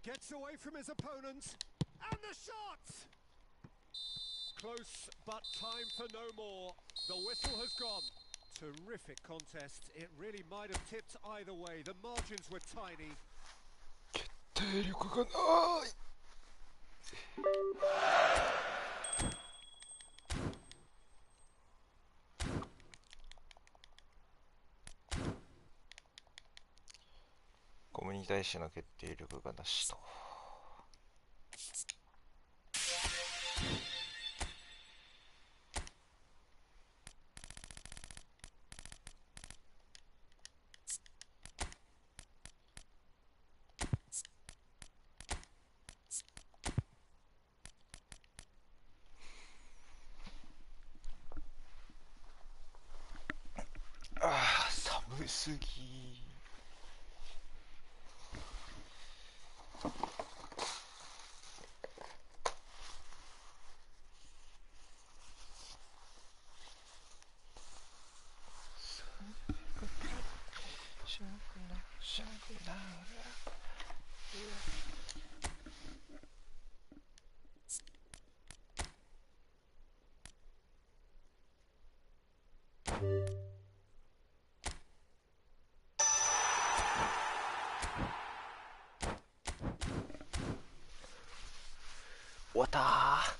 Gets away from his opponent. And the shot! Close, but time for no more. The whistle has gone. Terrific contest. It really might have tipped either way. The margins were tiny. 決定力がない。ゴムに対しての決定力がなしと。ああ、寒すぎ。終わったー。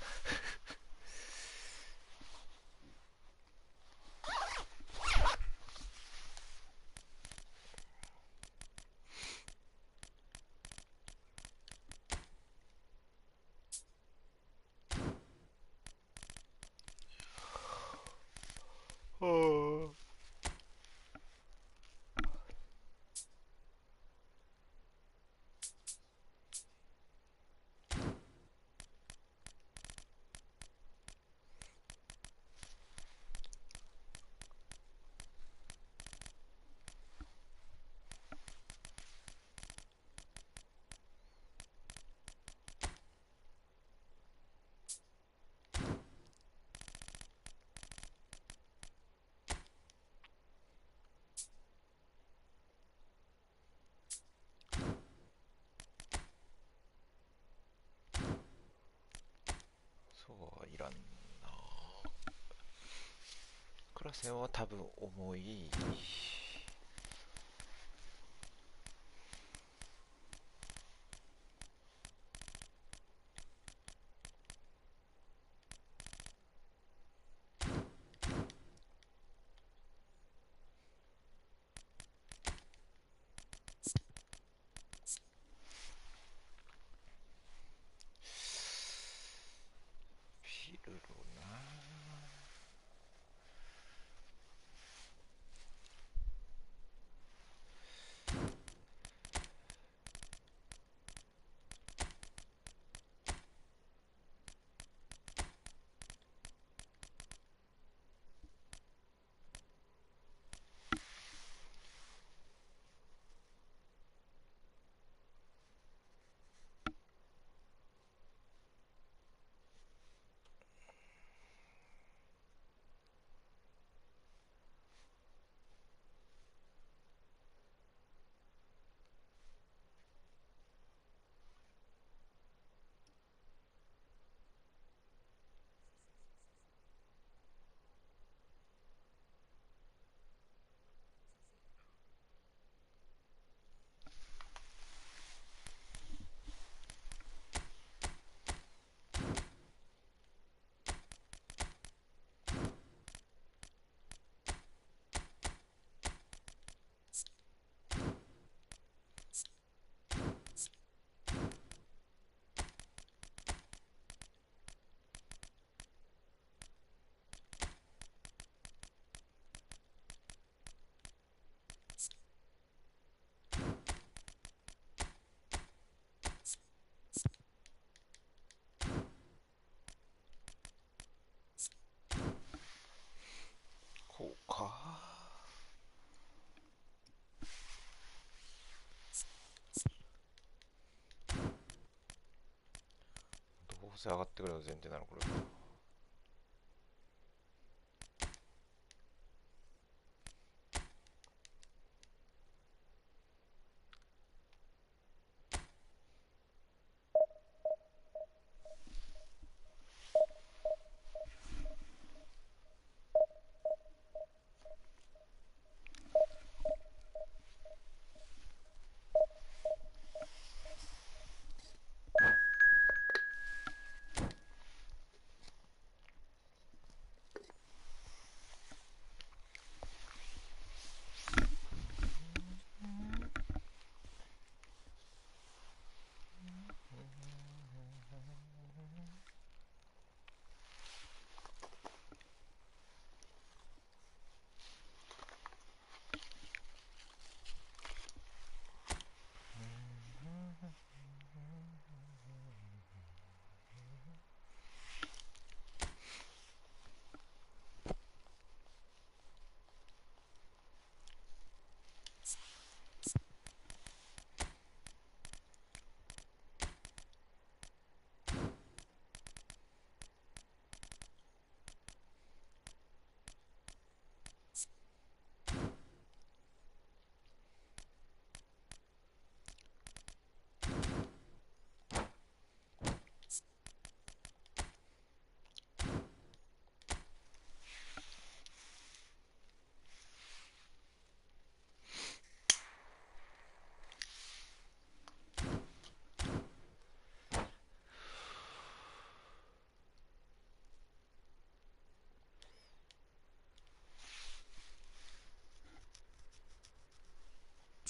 そうはいらんな。クラセンは多分重い。ピルロな。こうか。どうせ上がってくるの前提なのこれ。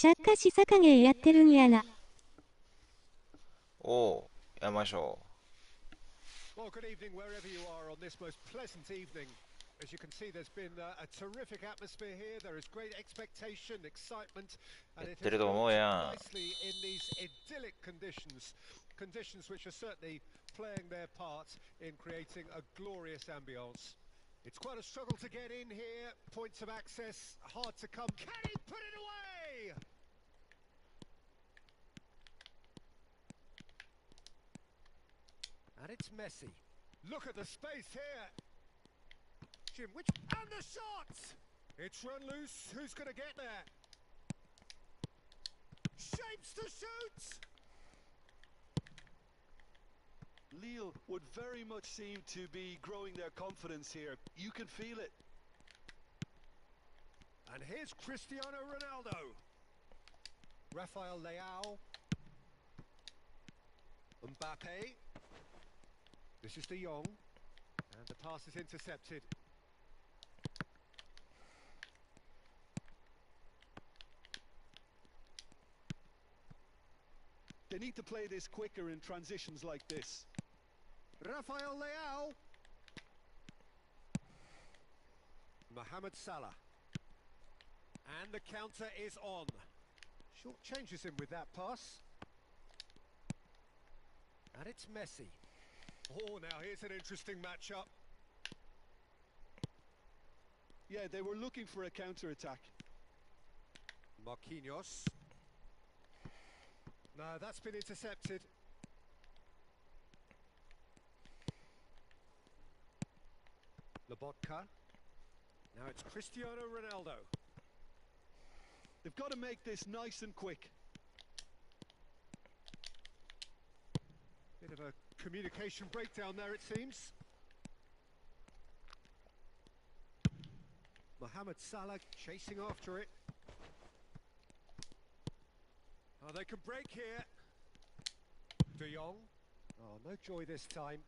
ちゃっかし逆芸やってるんやな。おお、やりましょ Well, good evening wherever you are on this most pleasant evening. As you can see, there's been a terrific atmosphere here. There is great expectation, excitement, and it has built nicely in these idyllic conditions. Conditions which are certainly playing their part in creating a glorious ambience. It's quite a struggle to get in here. Points of access hard to come. Can he put it away? And it's Messi. Look at the space here. Jim, and the shot! It's run loose. Who's going to get there? Shapes to shoot! Lille would very much seem to be growing their confidence here. You can feel it. And here's Cristiano Ronaldo. Rafael Leao. Mbappe. This is De Jong. And the pass is intercepted. They need to play this quicker in transitions like this. Rafael Leao. Mohamed Salah. And the counter is on. Short changes him with that pass. And it's Messi. Oh, now here's an interesting matchup. Yeah, they were looking for a counter-attack. Marquinhos. No, that's been intercepted. Lobotka. Now it's Cristiano Ronaldo. They've got to make this nice and quick. Bit of a communication breakdown there, it seems. Mohamed Salah chasing after it. Oh, they can break here. De Jong. Oh, no joy this time.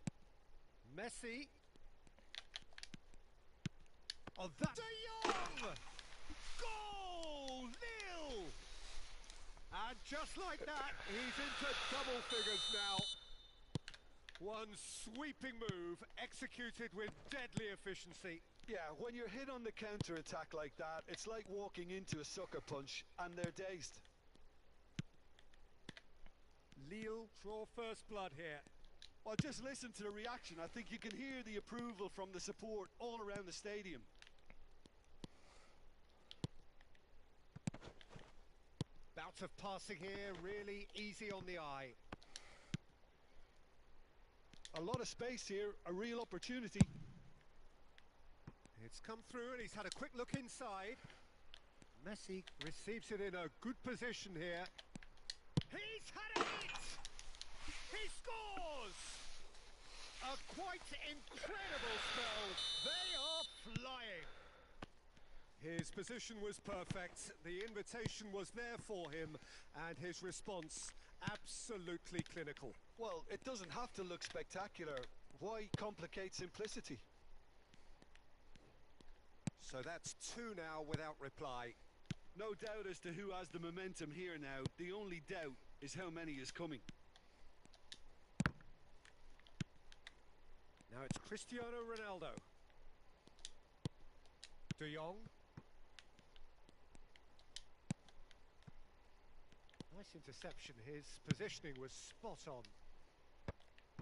Messi. Oh, that. De Jong! Goal! Nil! And just like that, he's into double figures now. One sweeping move, executed with deadly efficiency. Yeah, when you're hit on the counter-attack like that, it's like walking into a sucker punch, and they're dazed. Lille draw first blood here. Well, just listen to the reaction. I think you can hear the approval from the support all around the stadium. Bout of passing here, really easy on the eye. A lot of space here, a real opportunity. It's come through and he's had a quick look inside. Messi receives it in a good position here. He's had a hit! He scores! A quite incredible spell. They are flying. His position was perfect. The invitation was there for him and his response absolutely clinical. Well, it doesn't have to look spectacular. Why complicate simplicity? So that's two now without reply. No doubt as to who has the momentum here now. The only doubt is how many is coming. Now it's Cristiano Ronaldo. De Jong. Nice interception. His positioning was spot on.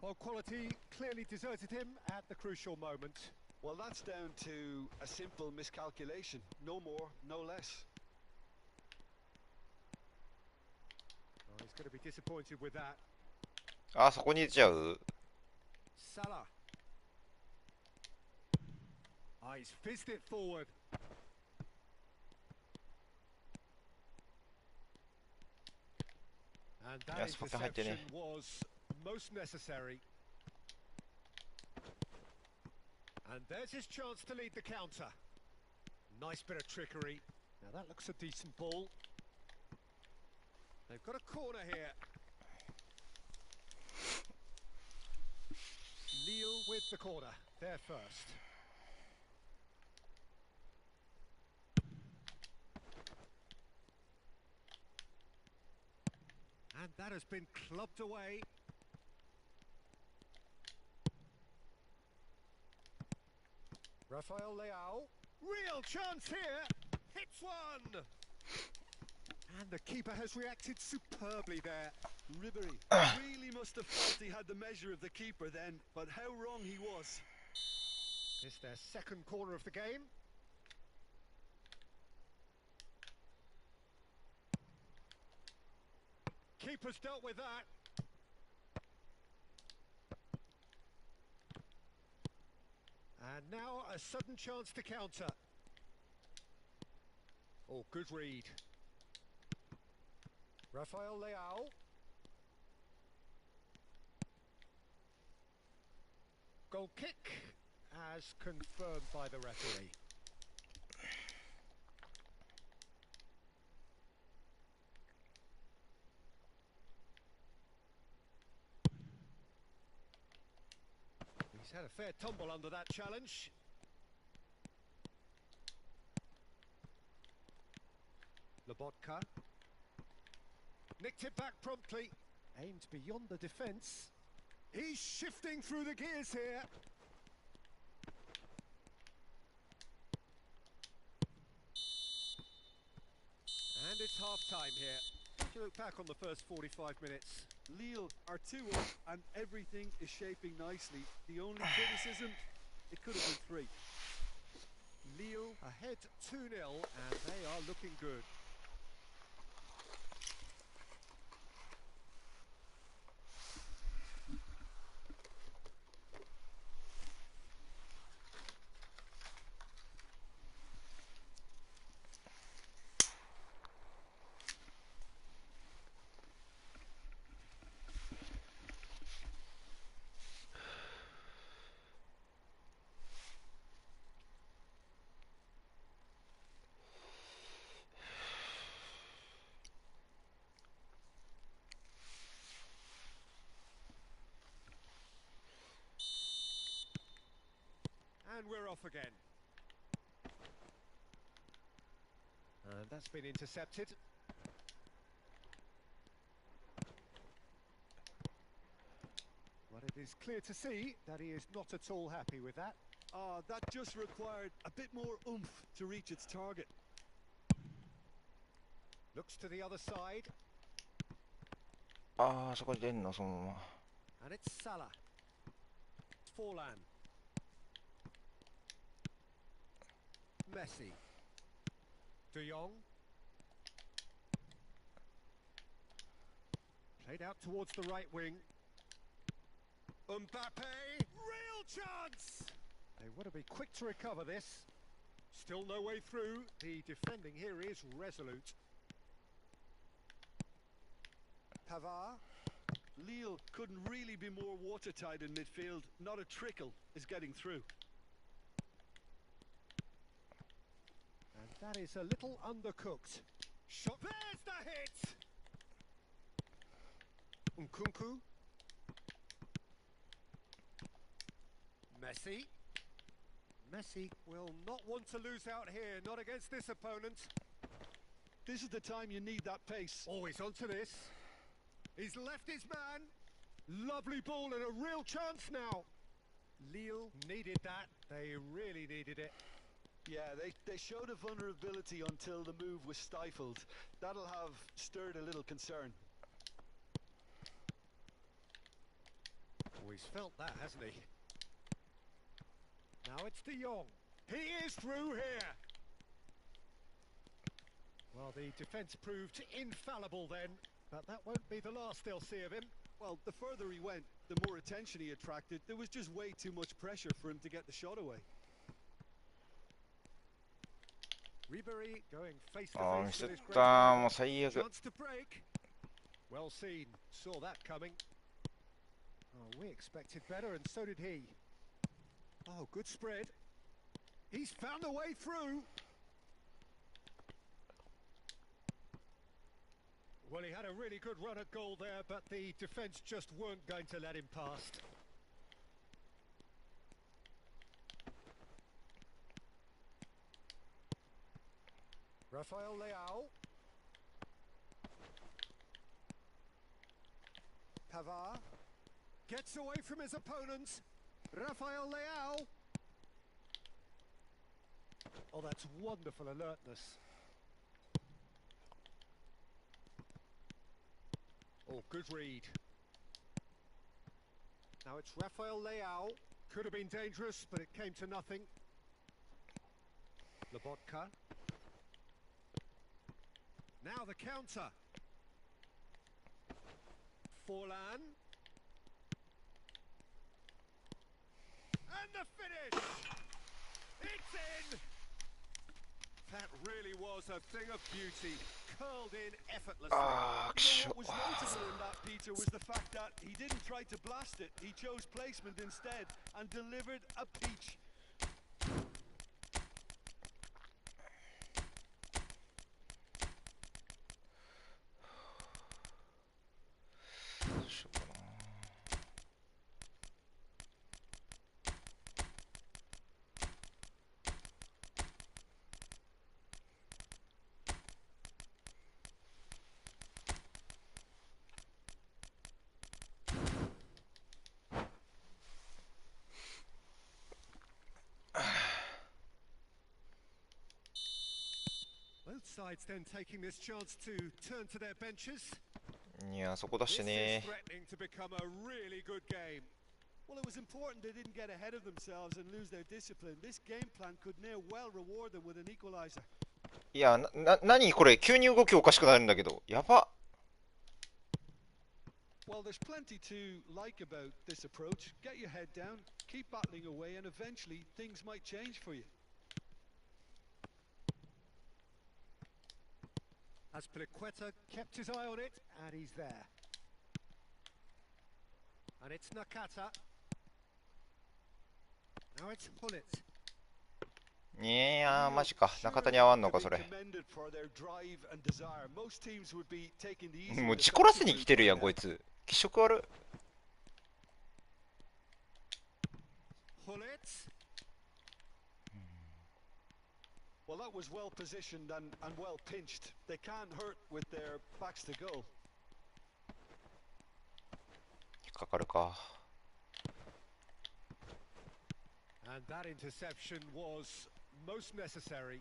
Well, quality clearly deserted him at the crucial moment. Well, that's down to a simple miscalculation. No more, no less. Oh, he's going to be disappointed with that. あ、そこに出ちゃう。 Salah. Ah, he's fizzed it forward. And that interception was most necessary. And there's his chance to lead the counter. Nice bit of trickery. Now that looks a decent ball. They've got a corner here. Lille with the corner. They're first. And that has been clubbed away. Rafael Leao. Real chance here. Hits one. And the keeper has reacted superbly there. Ribery really must have felt he had the measure of the keeper then, but how wrong he was. It's their second corner of the game. Keeper's dealt with that. And now a sudden chance to counter. Oh, good read. Rafael Leao. Goal kick as confirmed by the referee. He's had a fair tumble under that challenge. Lobotka. Nicked it back promptly. Aimed beyond the defence. He's shifting through the gears here. And it's half-time here. If you look back on the first 45 minutes. Lille are 2-up and everything is shaping nicely. The only criticism, it could have been 3. Lille ahead 2-0 and they are looking good. And we're off again. And that's been intercepted. But it is clear to see that he is not at all happy with that. That just required a bit more oomph to reach its target. Looks to the other side. ああ、そこで出んの、そのまま。And it's Salah. Forlan. Messi. De Jong. Played out towards the right wing. Mbappe. Real chance! They want to be quick to recover this. Still no way through. The defending here is resolute. Pavard. Lille couldn't really be more watertight in midfield. Not a trickle is getting through. And that is a little undercooked. Shot. There's the hit! Nkunku. Messi. Messi will not want to lose out here, not against this opponent. This is the time you need that pace. Oh, he's onto this. He's left his man. Lovely ball and a real chance now. Lille needed that. They really needed it. Yeah, they showed a vulnerability until the move was stifled. That'll have stirred a little concern. Oh, he's felt that, hasn't he? Now it's De Jong. He is through here. Well, the defence proved infallible then, but that won't be the last they'll see of him. Well, the further he went, the more attention he attracted. There was just way too much pressure for him to get the shot away. Ribery going face to ああ、ミ face スっ with his great た。 rival. もう最悪。 Chance to break. Well seen. Saw that coming. Oh, we expected better, and so did he. Oh, good spread. He's found a way through. Well, he had a really good run at goal there, but the defence just weren't going to let him past. Rafael Leao. Pavard gets away from his opponents. Rafael Leao. Oh, that's wonderful alertness. Oh, good read. Now it's Rafael Leao. Could have been dangerous, but it came to nothing. Lobotka. Now the counter. Forlan. And the finish! It's in! That really was a thing of beauty, curled in effortlessly. You know, what was notable in that, Peter, was the fact that he didn't try to blast it. He chose placement instead and delivered a peach. Both sides then taking this chance to turn to their benches. いや、そこだし This ね is。threatening to become a really good game. Well, it was important they didn't get ahead of themselves and lose their discipline. This game plan could near well reward them with an equalizer. いや、何これ、急に動きおかしくなるんだけど。やば。Well, there's plenty to like about this approach. Get your head down, keep battling away, and eventually things might change for you. Azpilicueta kept his eye on it, and he's there. And it's Nakata. Now it's Hullet. いや、マジか。中田に合わんのか、それ。もう事故らせに来てるやん、こいつ。気色悪。Hullet. Well, that was well positioned and well pinched. They can't hurt with their backs to goal. 引っかかるか。And that interception was most necessary.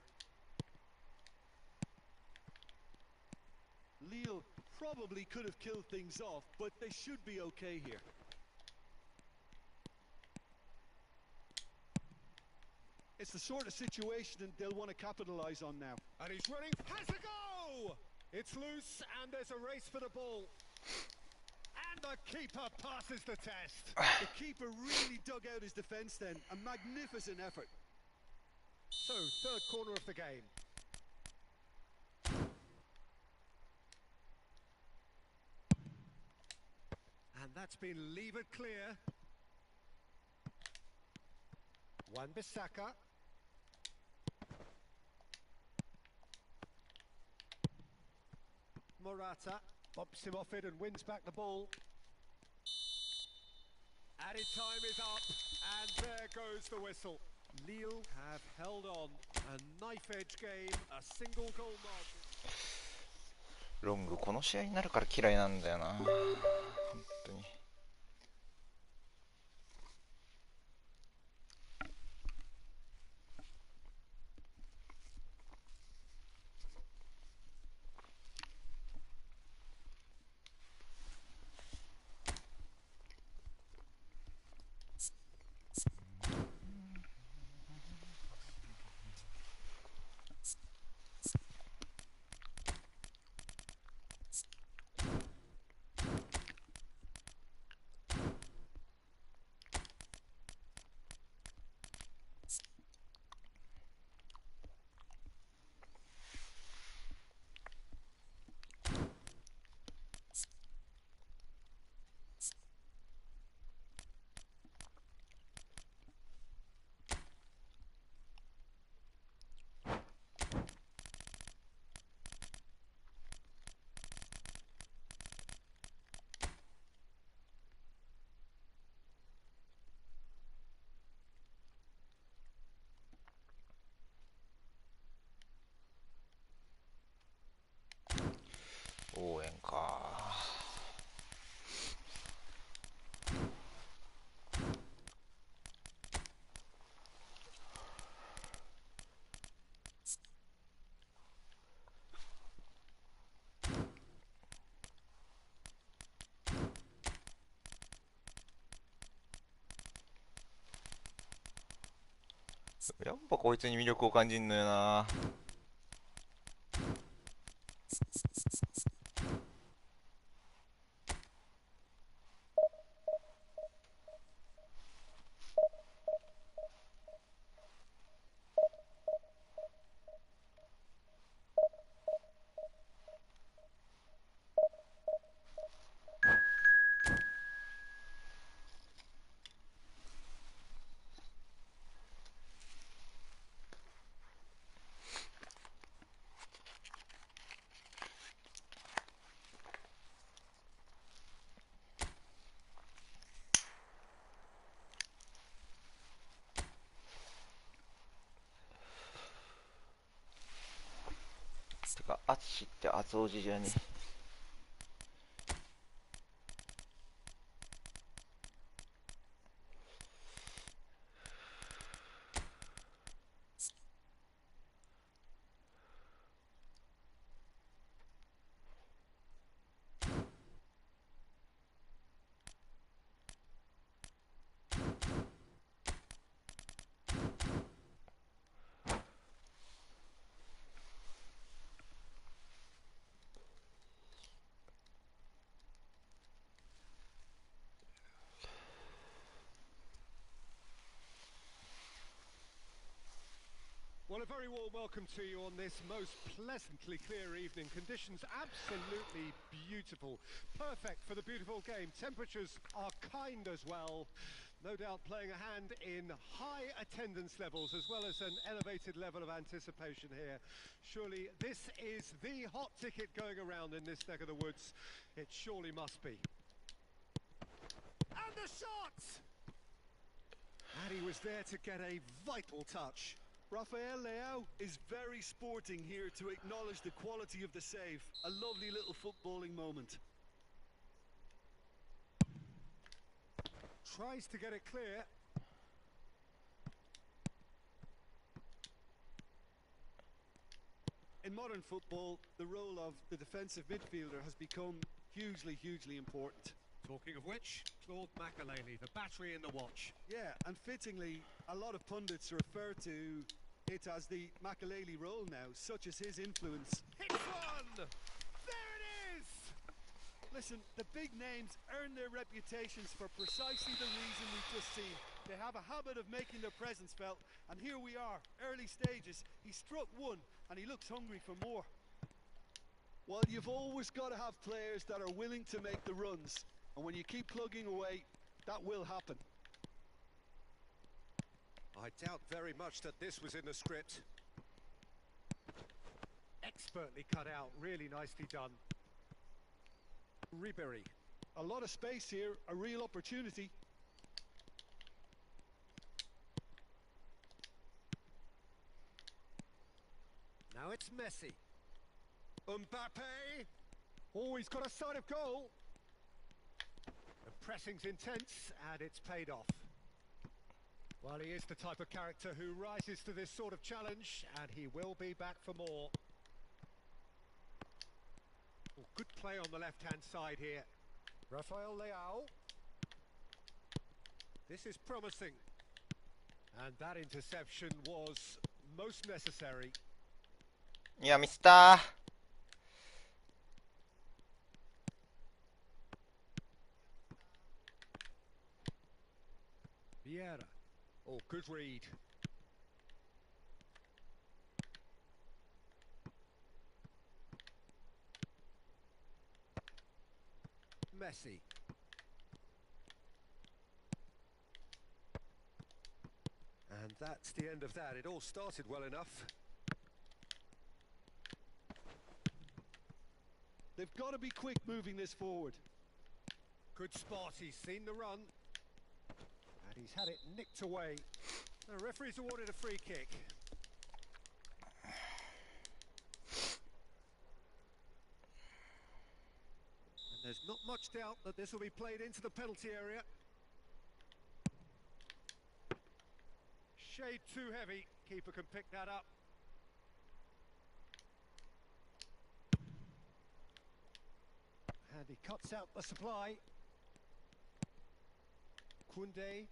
Lille probably could have killed things off, but they should be okay here. It's the sort of situation that they'll want to capitalize on now. And he's running, has a go! It's loose, and there's a race for the ball. And the keeper passes the test. The keeper really dug out his defence then. A magnificent effort. So, third corner of the game. And that's been levered clear. Wan-Bissaka. Morata bumps him off it and wins back the ball. Added time is up, and there goes the whistle. Lille have held on. A knife-edge game, a single goal margin. ロングこの試合になるから嫌いなんだよな。本当に。やっぱこいつに魅力を感じんのよな。てか、アツシって厚おじじゃね。Well, a very warm welcome to you on this most pleasantly clear evening. Conditions absolutely beautiful. Perfect for the beautiful game. Temperatures are kind as well. No doubt playing a hand in high attendance levels as well as an elevated level of anticipation here. Surely this is the hot ticket going around in this neck of the woods. It surely must be. And the shot! And he was there to get a vital touch. Rafael Leao is very sporting here to acknowledge the quality of the save. A lovely little footballing moment. Tries to get it clear. In modern football, the role of the defensive midfielder has become hugely important. Talking of which, Claude Makelele, the battery in the watch. Yeah, and fittingly, a lot of pundits refer to it as the Makelele role now, such as his influence. Hits one! There it is! Listen, the big names earn their reputations for precisely the reason we've just seen. They have a habit of making their presence felt, and here we are, early stages. He struck one, and he looks hungry for more. Well, you've always got to have players that are willing to make the runs, and when you keep plugging away, that will happen. I doubt very much that this was in the script. Expertly cut out, really nicely done. Ribery. A lot of space here, a real opportunity. Now it's Messi. Mbappe. Oh, he's got a sight of goal. The pressing's intense, and it's paid off. Well, he is the type of character who rises to this sort of challenge, and he will be back for more. Oh, good play on the left-hand side here. Rafael Leao. This is promising. And that interception was most necessary. いや、ミスったー。Vieira. Oh, good read. Messi. And that's the end of that. It all started well enough. They've got to be quick moving this forward. Good spot. He's seen the run. And he's had it nicked away. The referee's awarded a free kick. And there's not much doubt that this will be played into the penalty area. Shade too heavy. Keeper can pick that up. And he cuts out the supply. Koundé.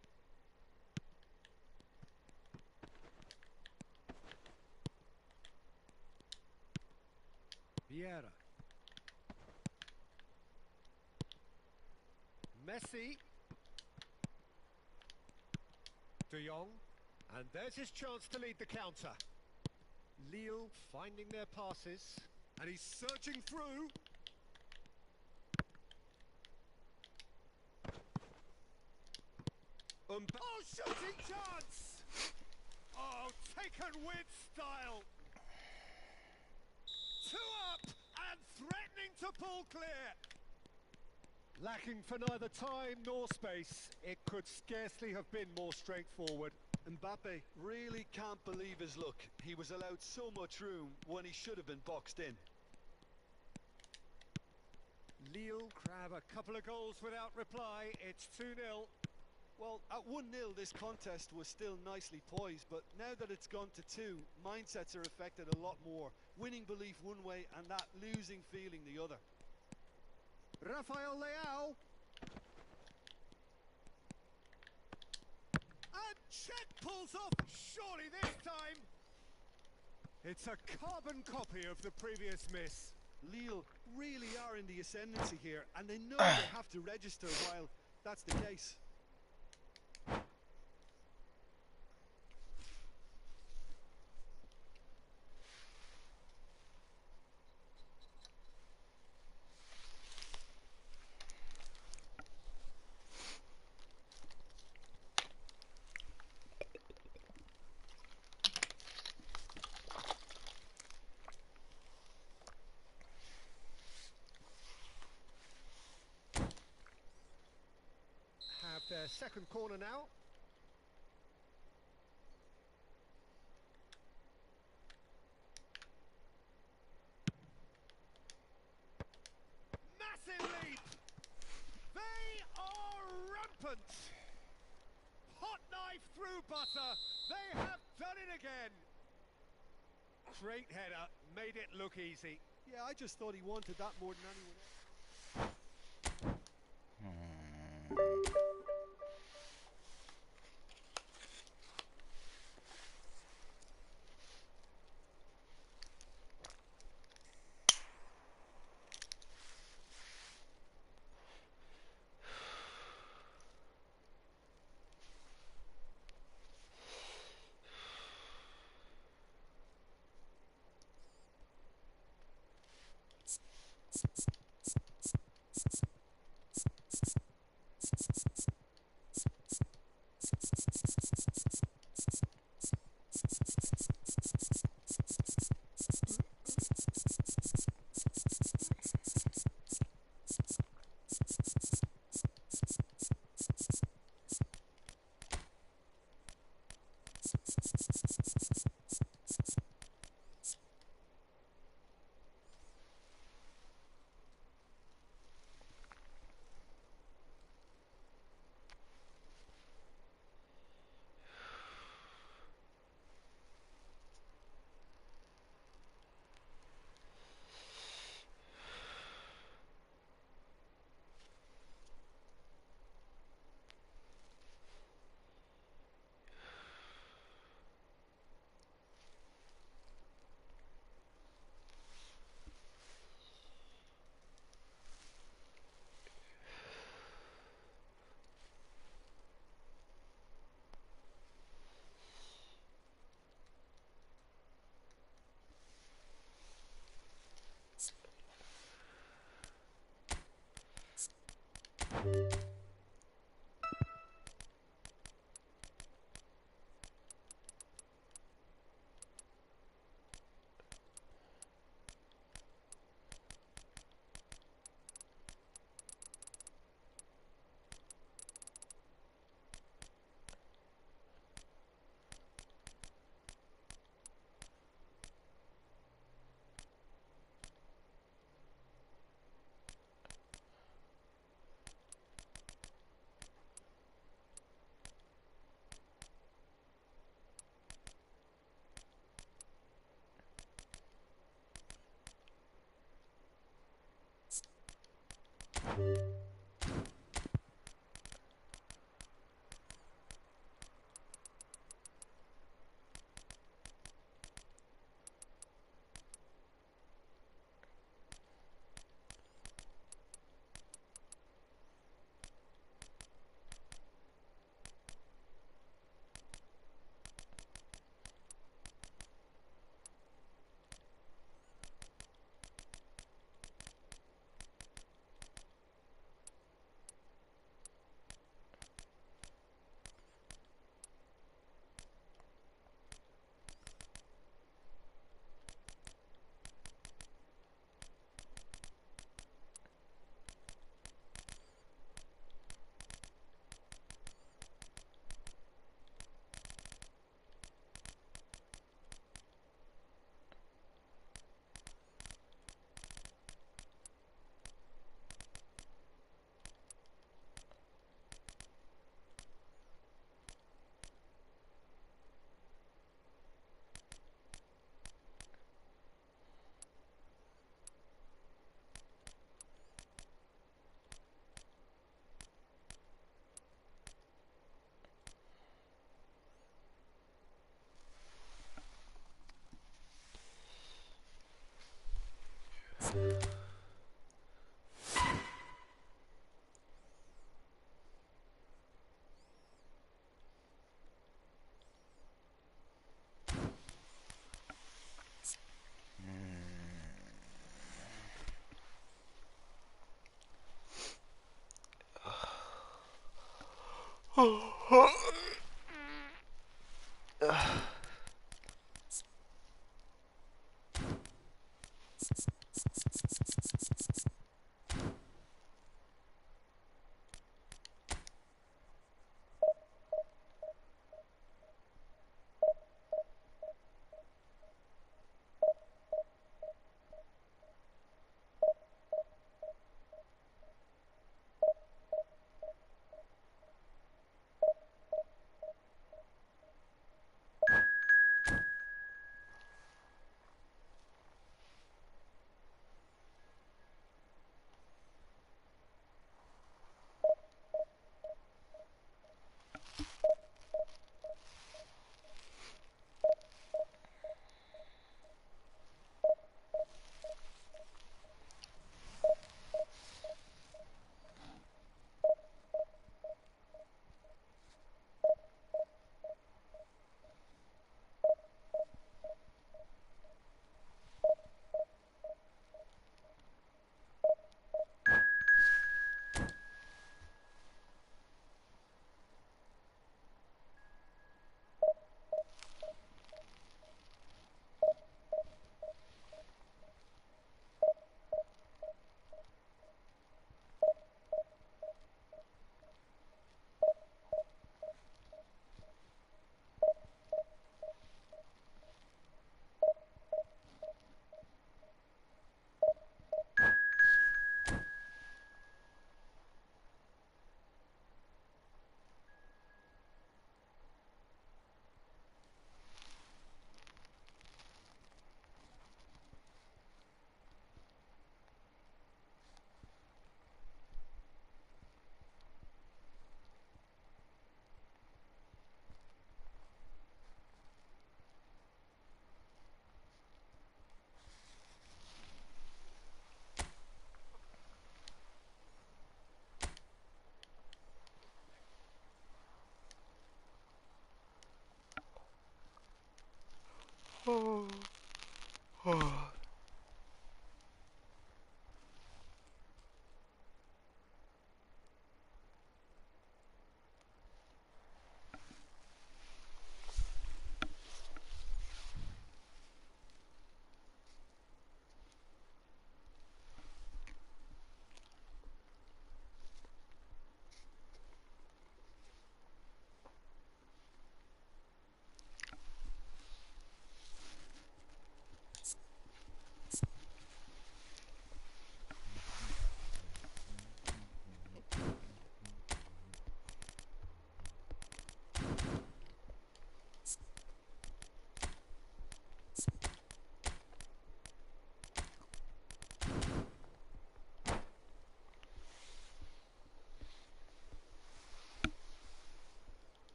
Vieira. Messi. De Jong. And there's his chance to lead the counter. Lille finding their passes. And he's surging through. Oh, shooting chance! Oh, taken with style. 2 up and threatening to pull clear. Lacking for neither time nor space, it could scarcely have been more straightforward. Mbappe really can't believe his luck. He was allowed so much room when he should have been boxed in. Lille grab a couple of goals without reply. It's 2-0. Well, at 1-0 this contest was still nicely poised, but now that it's gone to 2, mindsets are affected a lot more. Winning belief one way and that losing feeling the other. Rafael Leao. And Czech pulls off, surely this time. It's a carbon copy of the previous miss. Lille really are in the ascendancy here, and they know they have to register while that's the case. Have their second corner now. Massive leap! They are rampant! Hot knife through butter! They have done it again! Great header, made it look easy. Yeah, I just thought he wanted that more than anyone else.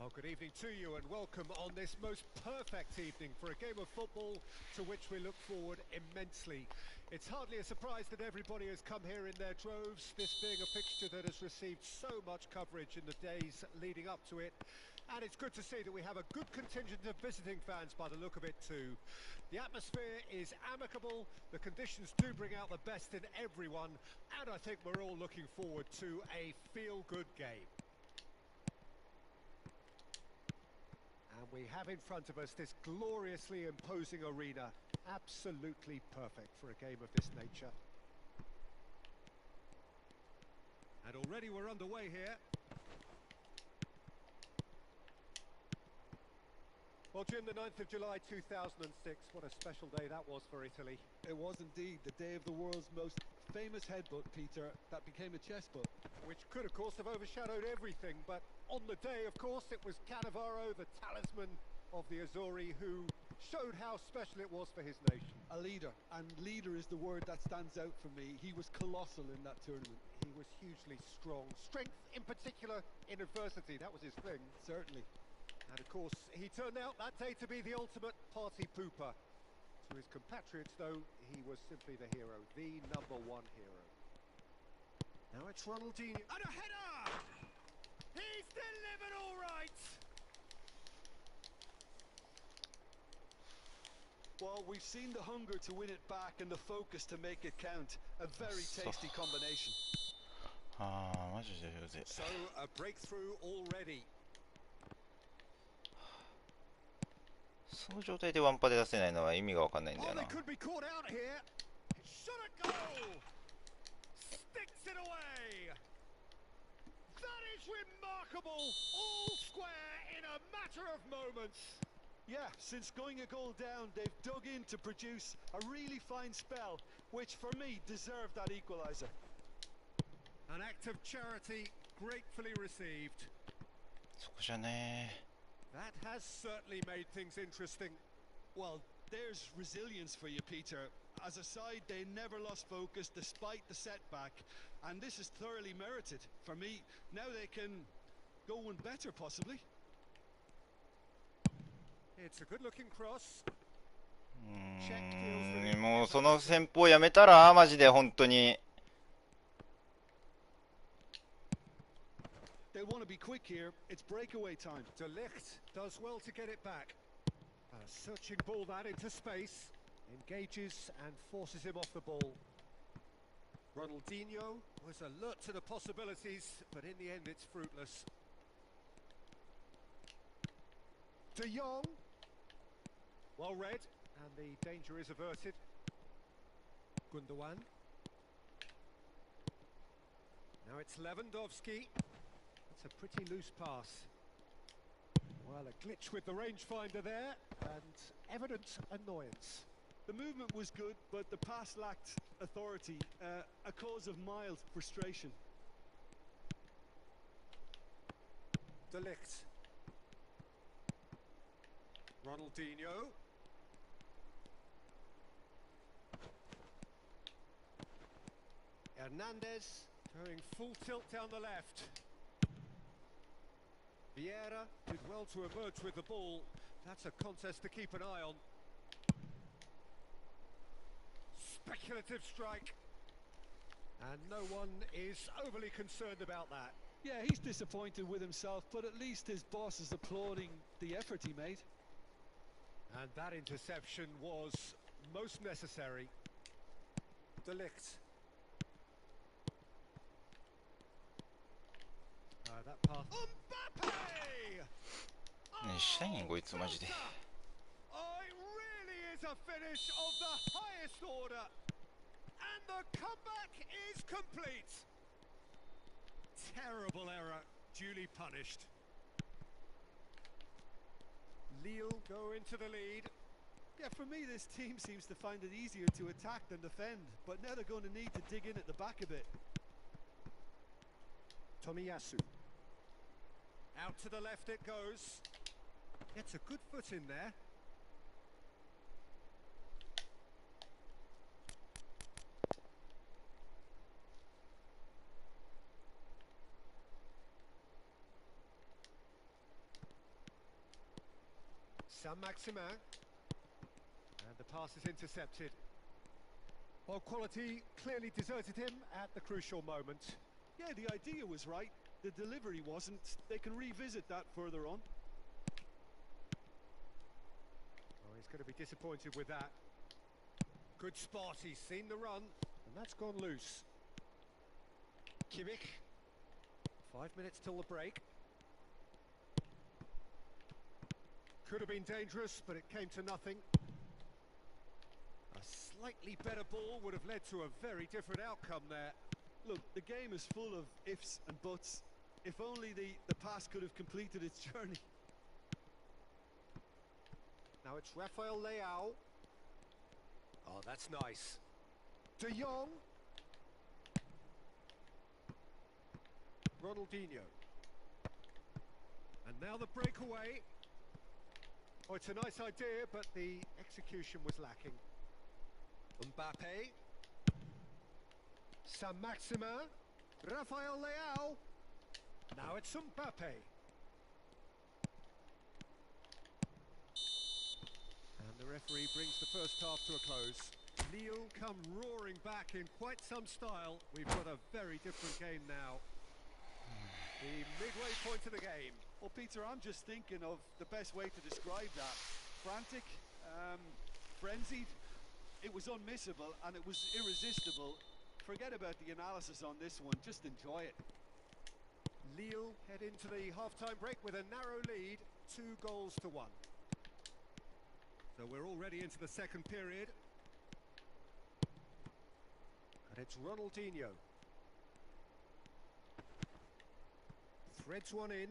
Well, good evening to you and welcome on this most perfect evening for a game of football to which we look forward immensely. It's hardly a surprise that everybody has come here in their droves, this being a fixture that has received so much coverage in the days leading up to it. And it's good to see that we have a good contingent of visiting fans by the look of it too. The atmosphere is amicable, the conditions do bring out the best in everyone, and I think we're all looking forward to a feel-good game. And we have in front of us this gloriously imposing arena, absolutely perfect for a game of this nature. And already we're underway here. Well, Jim, the 9th of July 2006, what a special day that was for Italy. It was indeed the day of the world's most famous headbutt, Peter, that became a chess book. Which could, of course, have overshadowed everything, but on the day, of course, it was Cannavaro, the talisman of the Azzurri, who showed how special it was for his nation. A leader, and leader is the word that stands out for me. He was colossal in that tournament. He was hugely strong. Strength, in particular, in adversity. That was his thing. Certainly. And of course, he turned out that day to be the ultimate party pooper. To his compatriots, though, he was simply the hero, the #1 hero. Now it's Ronaldinho. And a header! He's delivered all right! Well, we've seen the hunger to win it back and the focus to make it count. A very tasty combination. ああ、マジでうぜ。 So, a breakthrough already. その状態でワンパで出せないのは意味がわかんないんだ Oh, よな。 they could be caught out here. Shot at goal. Sticks it away. That is remarkable. All square in a matter of moments. Yeah, since going a goal down, they've dug in to produce a really fine spell, which for me deserved that equaliser. An act of charity gratefully received. そこじゃね That has certainly made things interesting. Well, there's resilience for you, Peter. As a side, they never lost focus despite the setback, and this is thoroughly merited. For me, now they can go one better, possibly. It's a good-looking cross. もうその戦法やめたらマジで本当に。 They want to be quick here. It's breakaway time. De Ligt does well to get it back. A searching ball that into space. Engages and forces him off the ball. Ronaldinho was alert to the possibilities, but in the end it's fruitless. De Jong. Well read, and the danger is averted. Gundogan. Now it's Lewandowski. It's a pretty loose pass. Well, a glitch with the rangefinder there, and evident annoyance. The movement was good, but the pass lacked authority, a cause of mild frustration. De Ligt. Ronaldinho. Hernandez going full tilt down the left. Vieira did well to emerge with the ball. That's a contest to keep an eye on. Speculative strike. And no one is overly concerned about that. Yeah, he's disappointed with himself, but at least his boss is applauding the effort he made. And that interception was most necessary. De Ligt. That pass. Mbappe! 何したいんこいつマジで。 Oh, it really is a finish of the highest order. And the comeback is complete. Terrible error, duly punished. Lille go into the lead. Yeah, for me, this team seems to find it easier to attack than defend, but now they're going to need to dig in at the back a bit. Tomiyasu. Out to the left it goes. Gets a good foot in there. Saint-Maximin. And the pass is intercepted. Well, quality clearly deserted him at the crucial moment. Yeah, the idea was right. The delivery wasn't. They can revisit that further on. Oh, he's going to be disappointed with that. Good spot, he's seen the run, and that's gone loose. Kimmich. 5 minutes till the break. Could have been dangerous, but it came to nothing. A slightly better ball would have led to a very different outcome there. Look, the game is full of ifs and buts. If only the pass could have completed its journey. Now it's Rafael Leao. Oh, that's nice. De Jong. Ronaldinho. And now the breakaway. Oh, it's a nice idea, but the execution was lacking. Mbappe. Saint-Maximin. Rafael Leao. Now it's Mbappe. And the referee brings the first half to a close. Lille come roaring back in quite some style. We've got a very different game now. The midway point of the game. Well, Peter, I'm just thinking of the best way to describe that. Frantic, frenzied. It was unmissable and it was irresistible. Forget about the analysis on this one, just enjoy it. Lille head into the half-time break with a narrow lead, 2-1. So we're already into the second period. And it's Ronaldinho. Threads one in.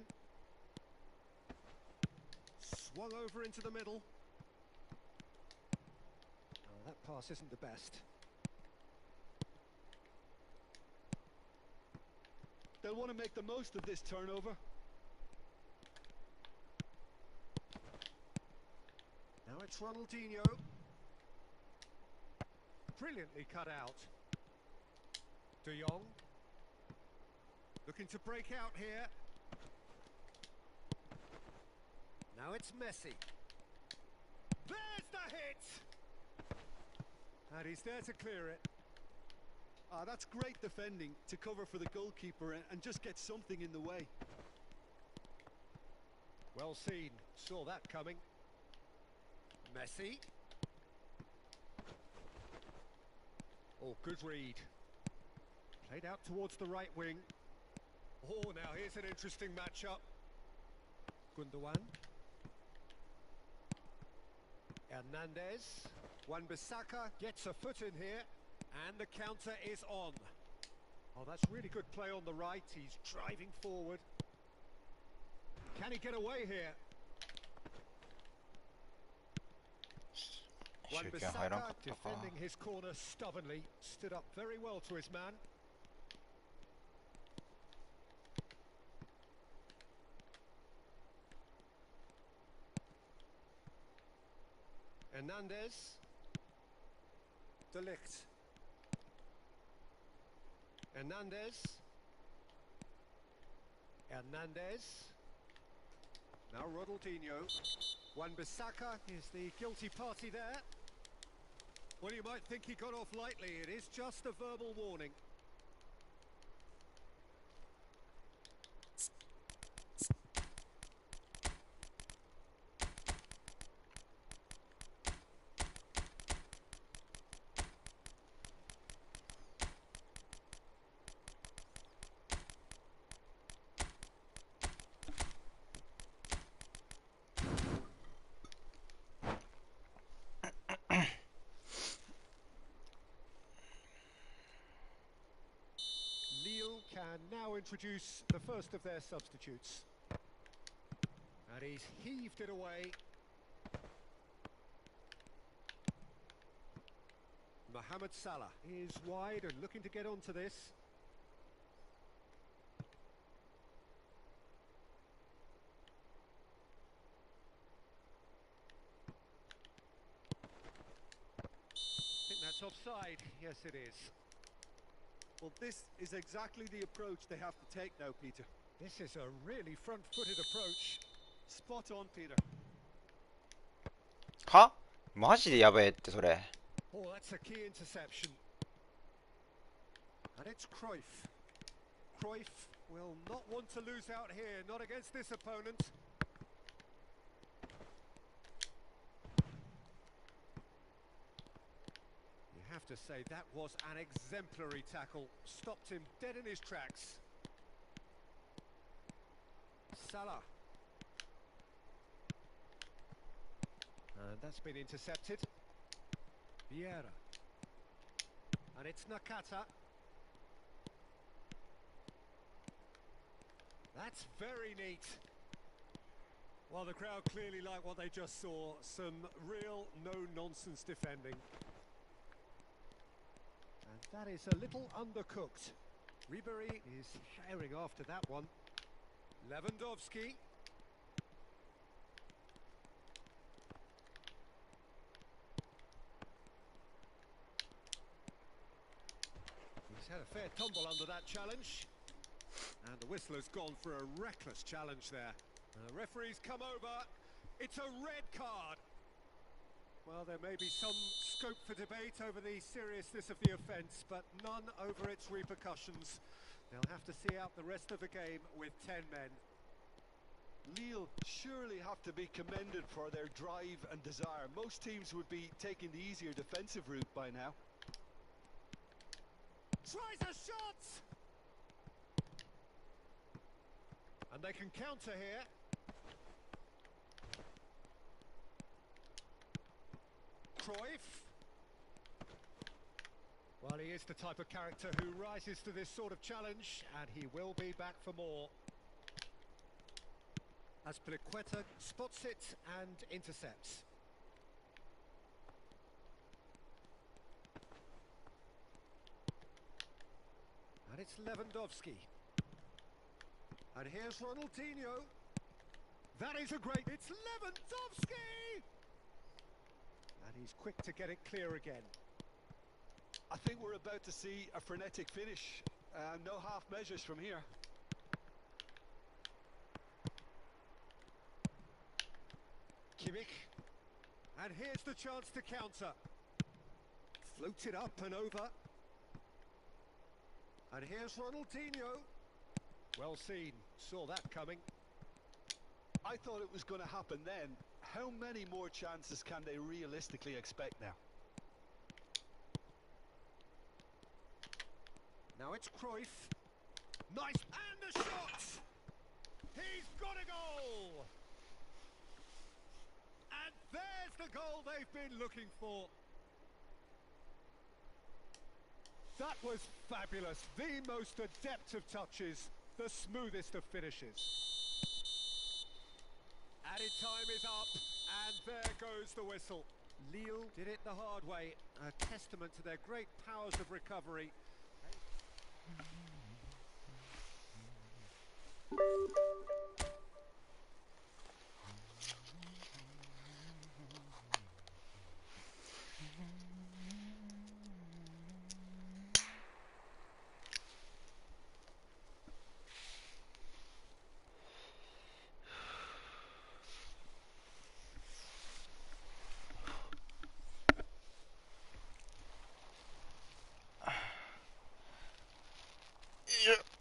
Swung over into the middle. Oh, that pass isn't the best. They'll want to make the most of this turnover. Now it's Ronaldinho. Brilliantly cut out. De Jong. Looking to break out here. Now it's Messi. There's the hit! And he's there to clear it. That's great defending to cover for the goalkeeper and just get something in the way. Well seen. Saw that coming. Messi. Oh, good read. Played out towards the right wing. Oh, now here's an interesting matchup. Gundogan. Hernandez. Wan-Bissaka gets a foot in here. And the counter is on. Oh, that's really good play on the right. He's driving forward. Can he get away here? Wan-Bissaka defending his corner stubbornly. Stood up very well to his man. Hernandez. De Ligt. Hernandez. Hernandez. Now Ronaldinho. Wan-Bissaka is the guilty party there. Well, you might think he got off lightly. It is just a verbal warning. Can now introduce the first of their substitutes. And he's heaved it away. Mohamed Salah is wide and looking to get onto this. I think that's offside. Yes, it is. Well, this is exactly the approach they have to take now, Peter. This is a really front-footed approach. Spot on, Peter. は？マジでやべえってそれ。 Oh, that's a key interception. And it's Cruyff. Cruyff will not want to lose out here, not against this opponent. Have to say that was an exemplary tackle. Stopped him dead in his tracks. Salah. And that's been intercepted. Vieira. And it's Nakata. That's very neat. Well, the crowd clearly like what they just saw. Some real no-nonsense defending. And that is a little undercooked. Ribéry is sharing after that one. Lewandowski. He's had a fair tumble under that challenge. And the whistler's gone for a reckless challenge there. The referee's come over. It's a red card. Well, there may be some scope for debate over the seriousness of the offence, but none over its repercussions. They'll have to see out the rest of the game with 10 men. Lille surely have to be commended for their drive and desire. Most teams would be taking the easier defensive route by now. Tries a shot! And they can counter here. Cruyff. Well, he is the type of character who rises to this sort of challenge, and he will be back for more. Azpilicueta spots it and intercepts. And it's Lewandowski. And here's Ronaldinho. That is a great... It's Lewandowski! And he's quick to get it clear again. I think we're about to see a frenetic finish. No half measures from here. Kimmich. And here's the chance to counter. Floats it up and over. And here's Ronaldinho. Well seen. Saw that coming. I thought it was going to happen then. How many more chances can they realistically expect now? Now it's Cruyff. Nice. And the shot! He's got a goal! And there's the goal they've been looking for. That was fabulous. The most adept of touches. The smoothest of finishes. Added time is up, and there goes the whistle. Lille did it the hard way, a testament to their great powers of recovery.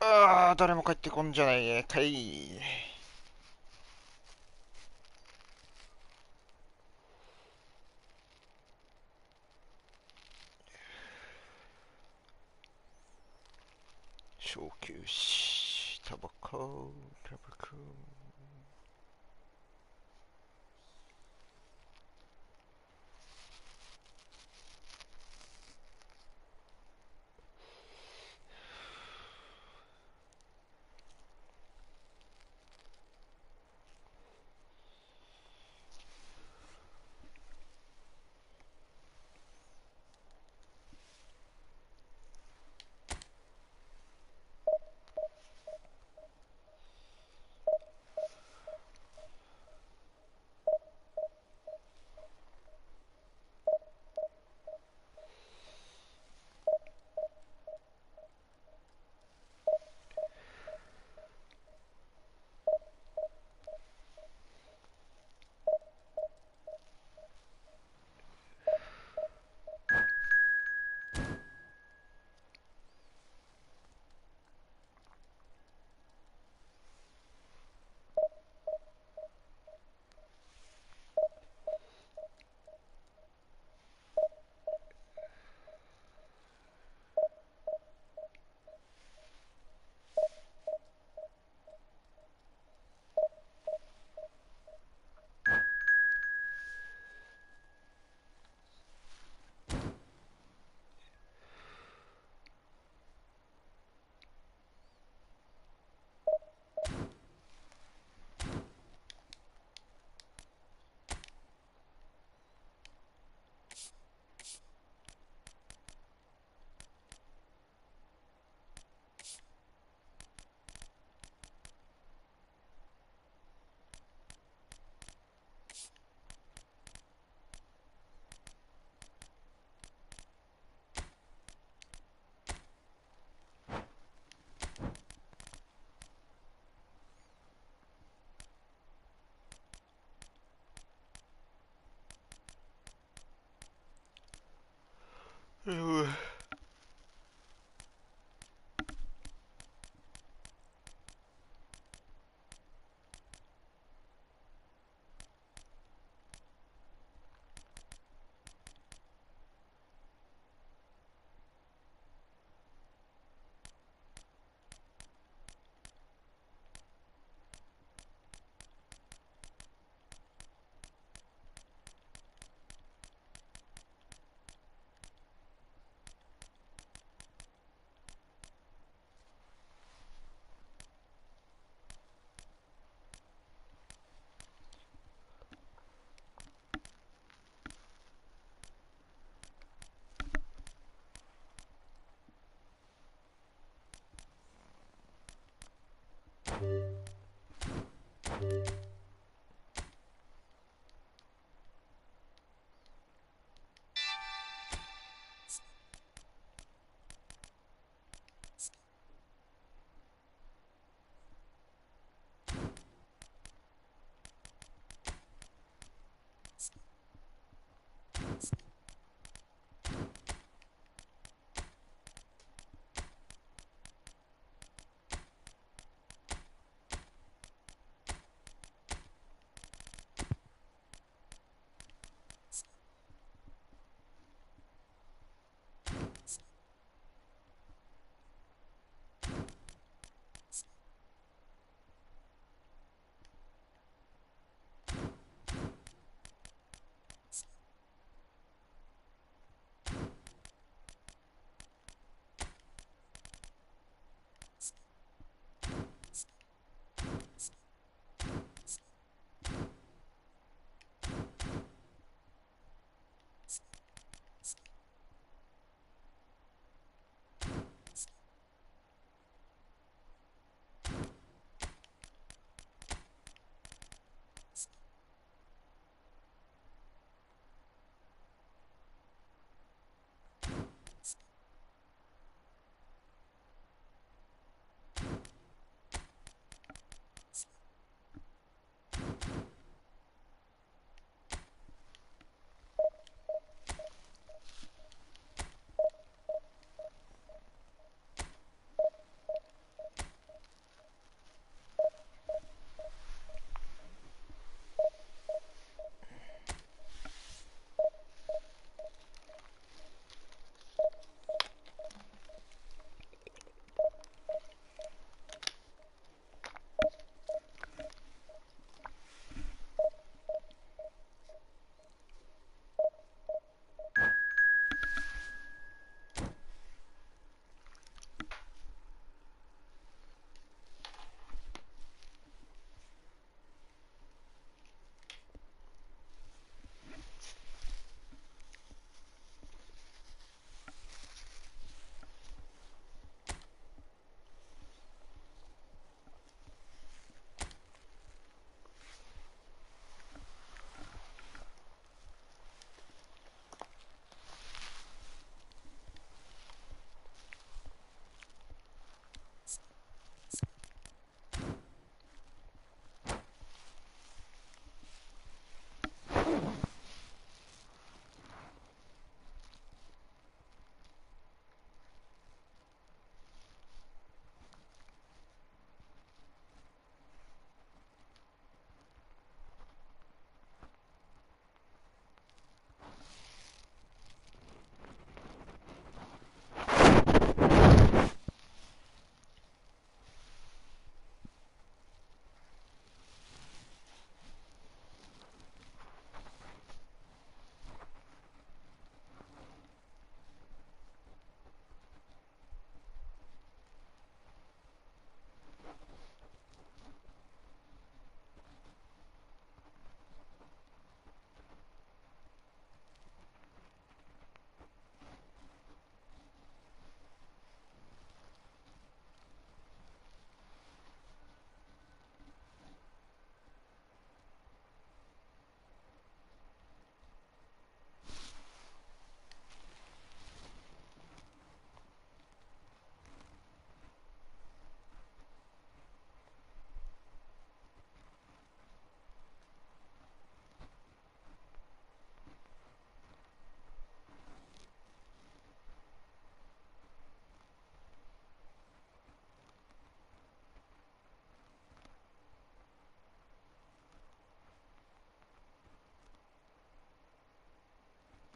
ああ、誰も帰ってこんじゃないかい。小休止、タバコ。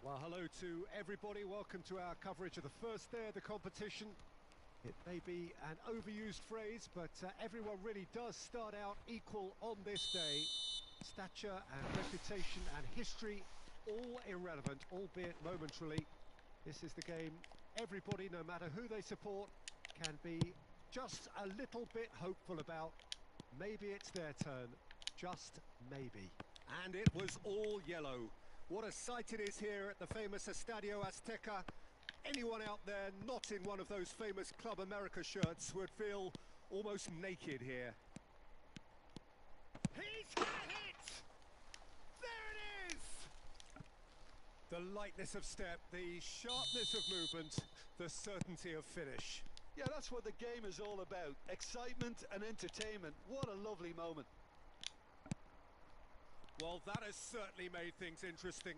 Well, hello to everybody. Welcome to our coverage of the first day of the competition. It may be an overused phrase, but everyone really does start out equal on this day. Stature and reputation and history, all irrelevant, albeit momentarily. This is the game everybody, no matter who they support, can be just a little bit hopeful about. Maybe it's their turn, just maybe. And it was all yellow. What a sight it is here at the famous Estadio Azteca. Anyone out there not in one of those famous Club America shirts would feel almost naked here. He's had it! There it is! The lightness of step, the sharpness of movement, the certainty of finish. Yeah, that's what the game is all about. Excitement and entertainment. What a lovely moment. Well, that has certainly made things interesting.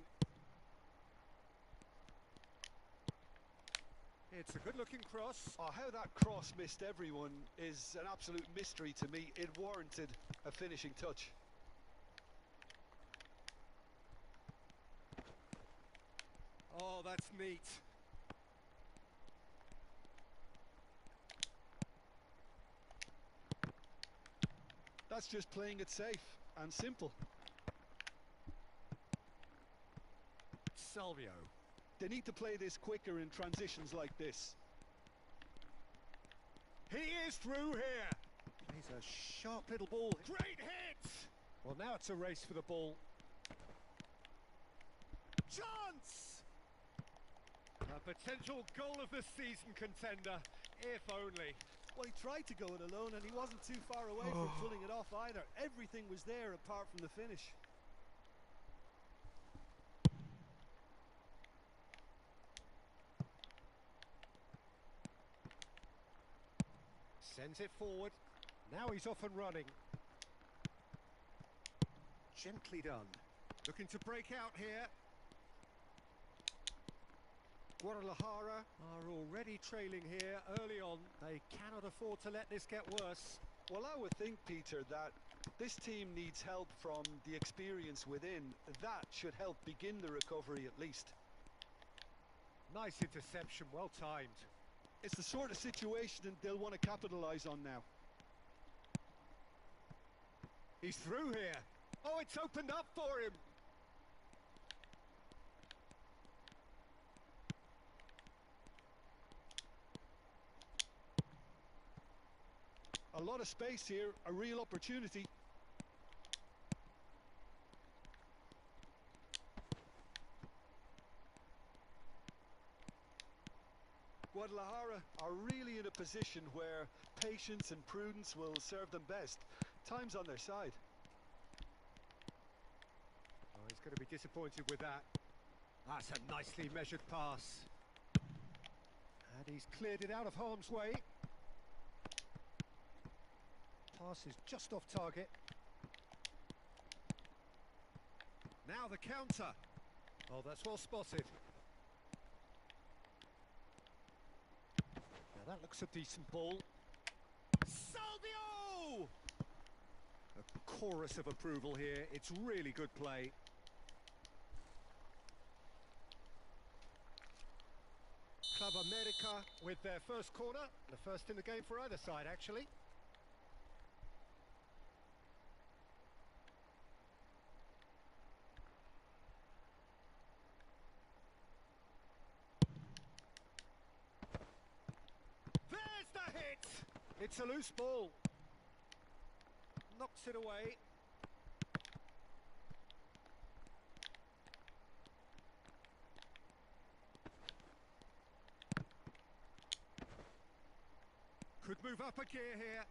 It's a good-looking cross. Oh, how that cross missed everyone is an absolute mystery to me. It warranted a finishing touch. Oh, that's neat. That's just playing it safe and simple. Salvio. They need to play this quicker in transitions like this. He is through here. Plays a sharp little ball. Great hit! Well, now it's a race for the ball. Chance! A potential goal of the season contender, if only. Well, he tried to go it alone and he wasn't too far away from pulling it off either. Everything was there apart from the finish. Sends it forward. Now he's off and running. Gently done. Looking to break out here. Guadalajara are already trailing here early on. They cannot afford to let this get worse. Well, I would think, Peter, that this team needs help from the experience within. That should help begin the recovery at least. Nice interception, well timed. It's the sort of situation they'll want to capitalise on now. He's through here. Oh, it's opened up for him. A lot of space here, a real opportunity. Guadalajara are really in a position where patience and prudence will serve them best. Time's on their side. Oh, he's going to be disappointed with that. That's a nicely measured pass. And he's cleared it out of harm's way. Pass is just off target. Now the counter. Oh, that's well spotted. Now that looks a decent ball. Salvio! A chorus of approval here. It's really good play. Club America with their first corner. The first in the game for either side, actually. It's a loose ball. Knocks it away. Could move up a gear here.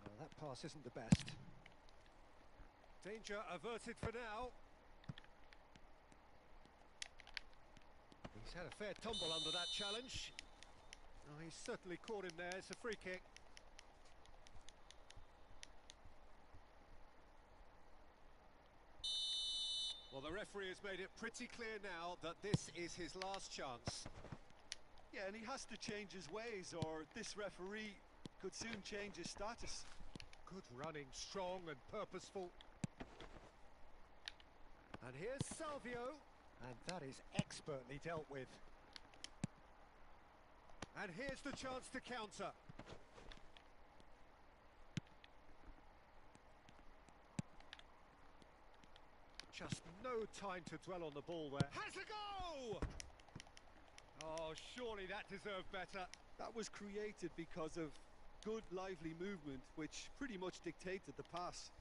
Well, that pass isn't the best. Danger averted for now. He's had a fair tumble under that challenge. Oh, he's certainly caught him there. It's a free kick. Well, the referee has made it pretty clear now that this is his last chance. Yeah, and he has to change his ways, or this referee could soon change his status. Good running, strong and purposeful. And here's Salvio, and that is expertly dealt with. And here's the chance to counter. Just no time to dwell on the ball there. Has a go! Oh, surely that deserved better. That was created because of good, lively movement, which pretty much dictated the pass.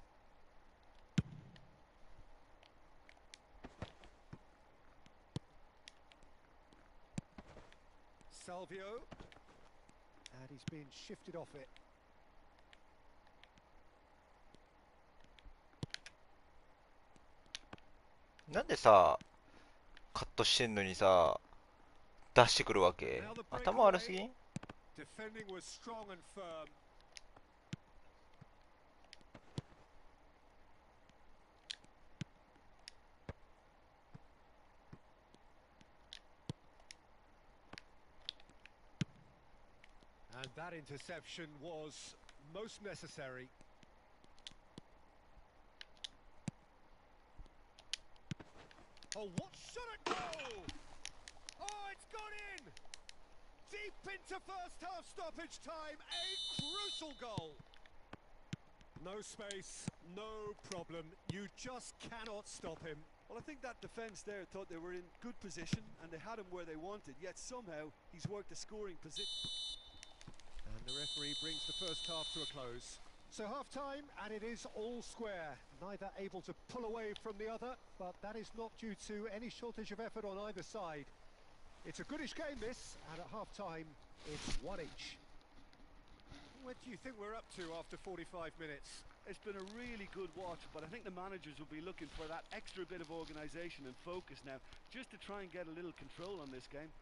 Salvio, and he's been shifted off it.なんでさ、カットしてんのにさ、出してくるわけ？頭悪すぎん？ Defending was strong and firm. And that interception was most necessary. Oh, what shot at goal! Oh, it's gone in! Deep into first half stoppage time, a crucial goal! No space, no problem, you just cannot stop him. Well, I think that defence there thought they were in good position and they had him where they wanted, yet somehow he's worked a scoring position. And the referee brings the first half to a close. So half-time, and it is all square. Neither able to pull away from the other, but that is not due to any shortage of effort on either side. It's a goodish game, this, and at half-time, it's one each. What do you think we're up to after 45 minutes? It's been a really good watch, but I think the managers will be looking for that extra bit of organisation and focus now, just to try and get a little control on this game.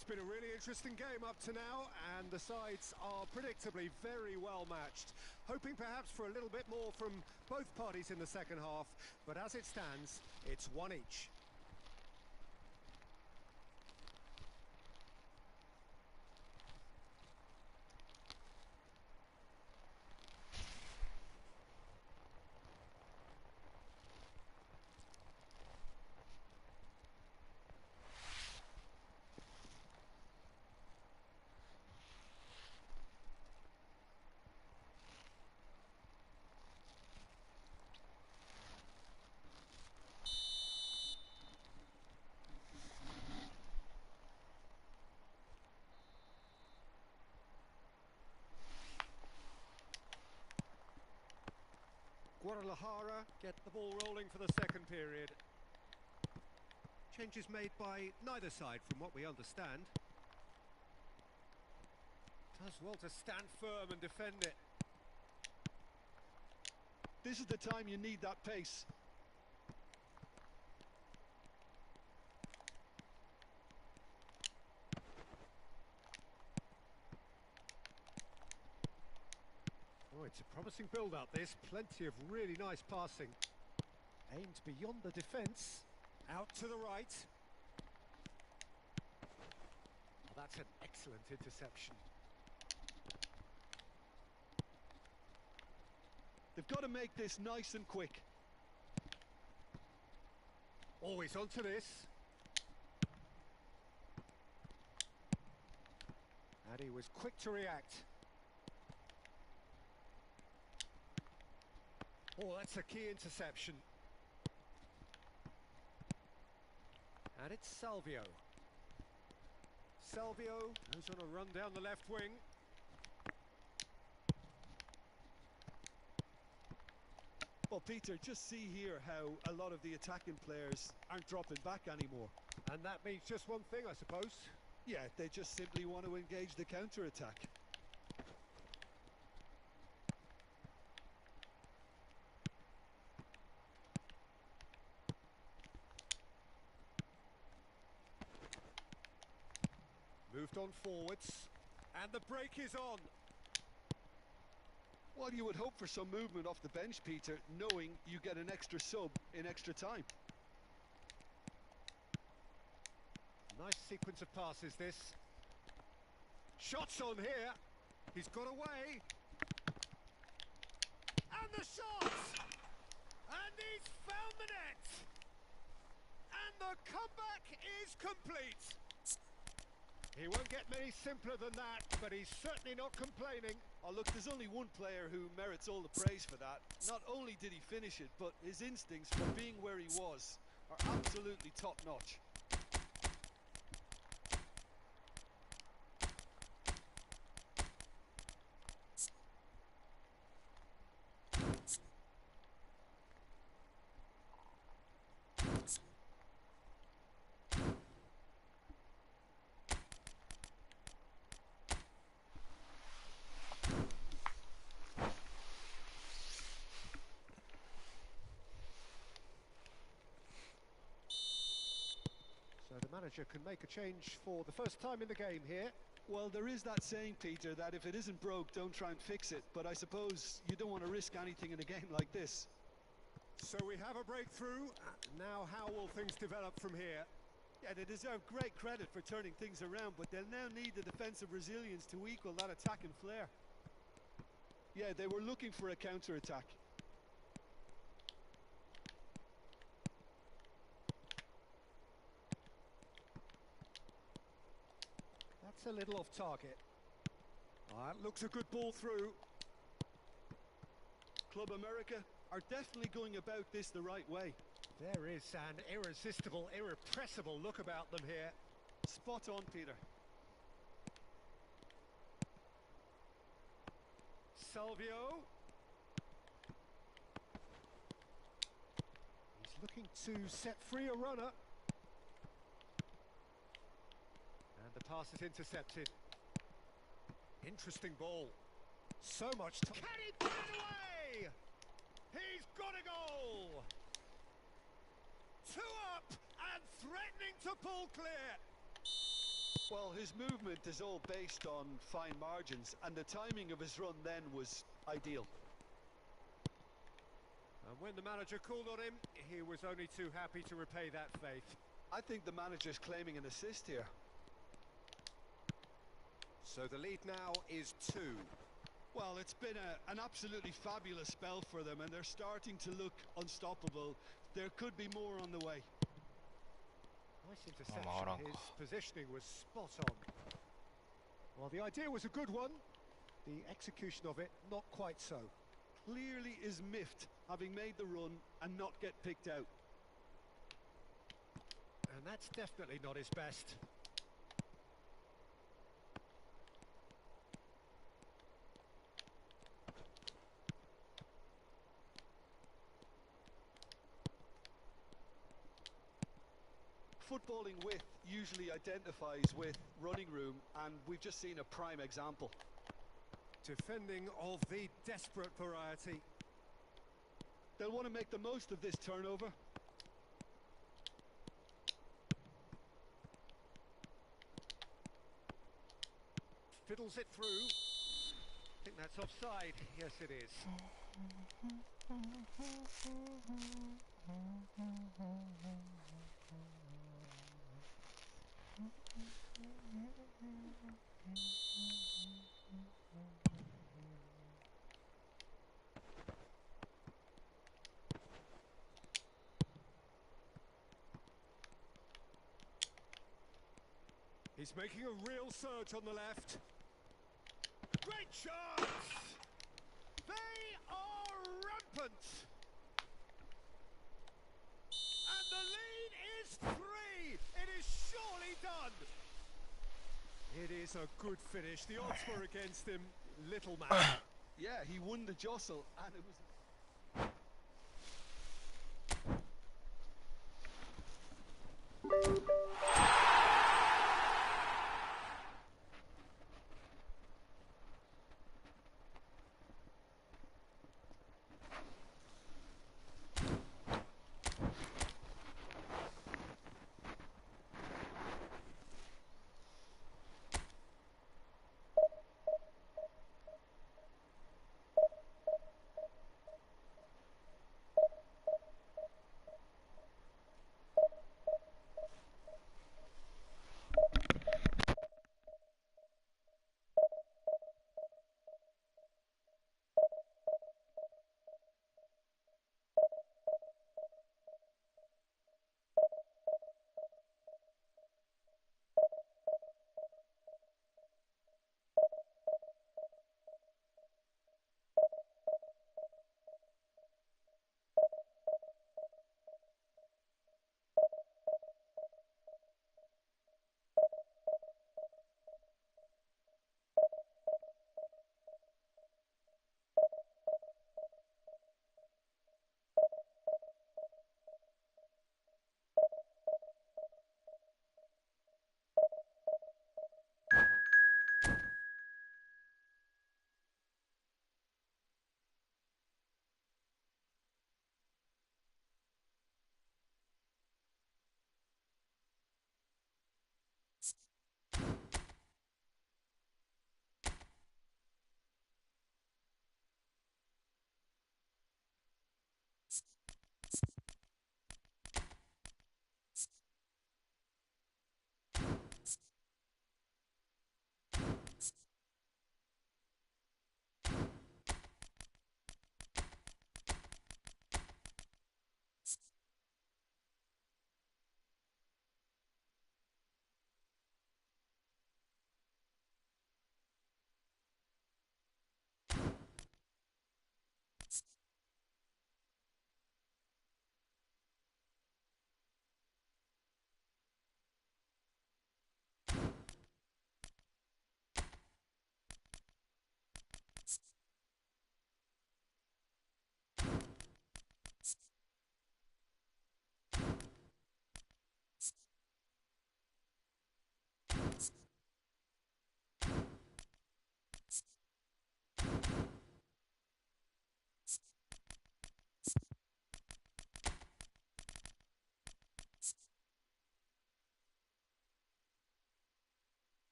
It's been a really interesting game up to now, and the sides are predictably very well matched. Hoping perhaps for a little bit more from both parties in the second half, but as it stands, it's one each. Guadalajara get the ball rolling for the second period. Changes made by neither side from what we understand. Does well to stand firm and defend it. This is the time you need that pace. Oh, it's a promising build-up, this. Plenty of really nice passing. Aimed beyond the defence. Out to the right. Oh, that's an excellent interception. They've got to make this nice and quick. Always onto this. And he was quick to react. Oh, that's a key interception. And it's Salvio. Salvio goes on a run down the left wing. Well, Peter, just see here how a lot of the attacking players aren't dropping back anymore. And that means just one thing, I suppose. Yeah, they just simply want to engage the counter-attack. Moved on forwards. And the break is on. Well, you would hope for some movement off the bench, Peter, knowing you get an extra sub in extra time. Nice sequence of passes, this. Shots on here. He's got away. And the shot! And he's found the net! And the comeback is complete. He won't get many simpler than that, but he's certainly not complaining. Oh, look, there's only one player who merits all the praise for that. Not only did he finish it, but his instincts for being where he was are absolutely top-notch. So the manager can make a change for the first time in the game here. Well, there is that saying, Peter, that if it isn't broke, don't try and fix it. But I suppose you don't want to risk anything in a game like this. So we have a breakthrough. Now how will things develop from here? Yeah, they deserve great credit for turning things around, but they'll now need the defensive resilience to equal that attacking flair. Yeah, they were looking for a counter-attack. That's a little off target. That looks a good ball through. Club America are definitely going about this the right way. There is an irresistible, irrepressible look about them here. Spot on, Peter. Salvio. He's looking to set free a runner. And the pass is intercepted. Interesting ball. So much time. Can he put it away? He's got a goal! 2 up and threatening to pull clear. Well, his movement is all based on fine margins, and the timing of his run then was ideal. And when the manager called on him, he was only too happy to repay that faith. I think the manager's claiming an assist here. So the lead now is 2. Well, it's been an absolutely fabulous spell for them, and they're starting to look unstoppable. There could be more on the way. Nice interception. His positioning was spot on. Well, the idea was a good one. The execution of it, not quite so. Clearly is miffed, having made the run and not get picked out. And that's definitely not his best. Footballing width usually identifies with running room, and we've just seen a prime example. Defending of the desperate variety. They'll want to make the most of this turnover. Fiddles it through. I think that's offside. Yes, it is. He's making a real surge on the left. Great chance! They are rampant! And the lead is 3! It is surely done! It is a good finish. The odds were against him. Little man. Yeah, he won the jostle, and it was...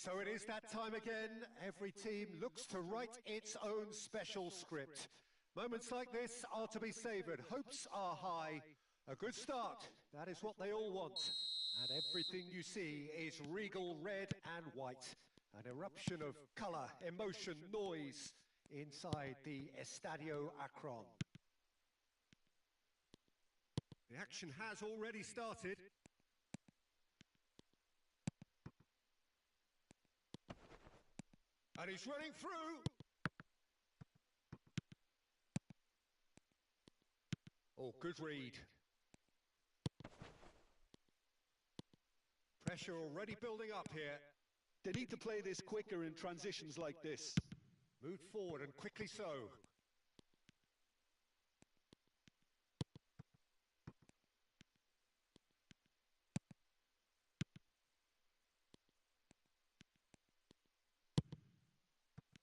So it is that time again. Every team looks to write its own special script. Moments like this are to be savoured. Hopes are high. A good start, that is what they all want. And everything you see is regal red and white. An eruption of colour, emotion, noise inside the Estadio Akron. The action has already started. And he's running through. Oh, good read. Pressure already building up here. They need to play this quicker in transitions like this. Moved forward and quickly so.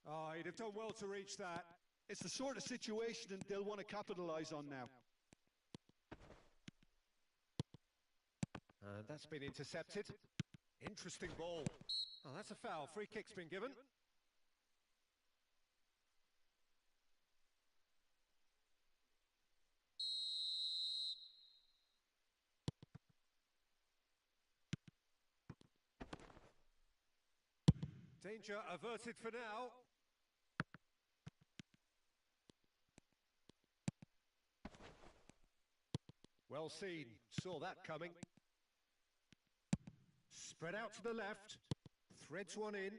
Oh, he'd have done well to reach that. It's the sort of situation that they'll want to capitalise on now. And that's been intercepted. Interesting ball. Oh, that's a foul. Free kick's been given. Danger averted for now. Well seen. Saw that coming. Spread out to the left. Threads one in.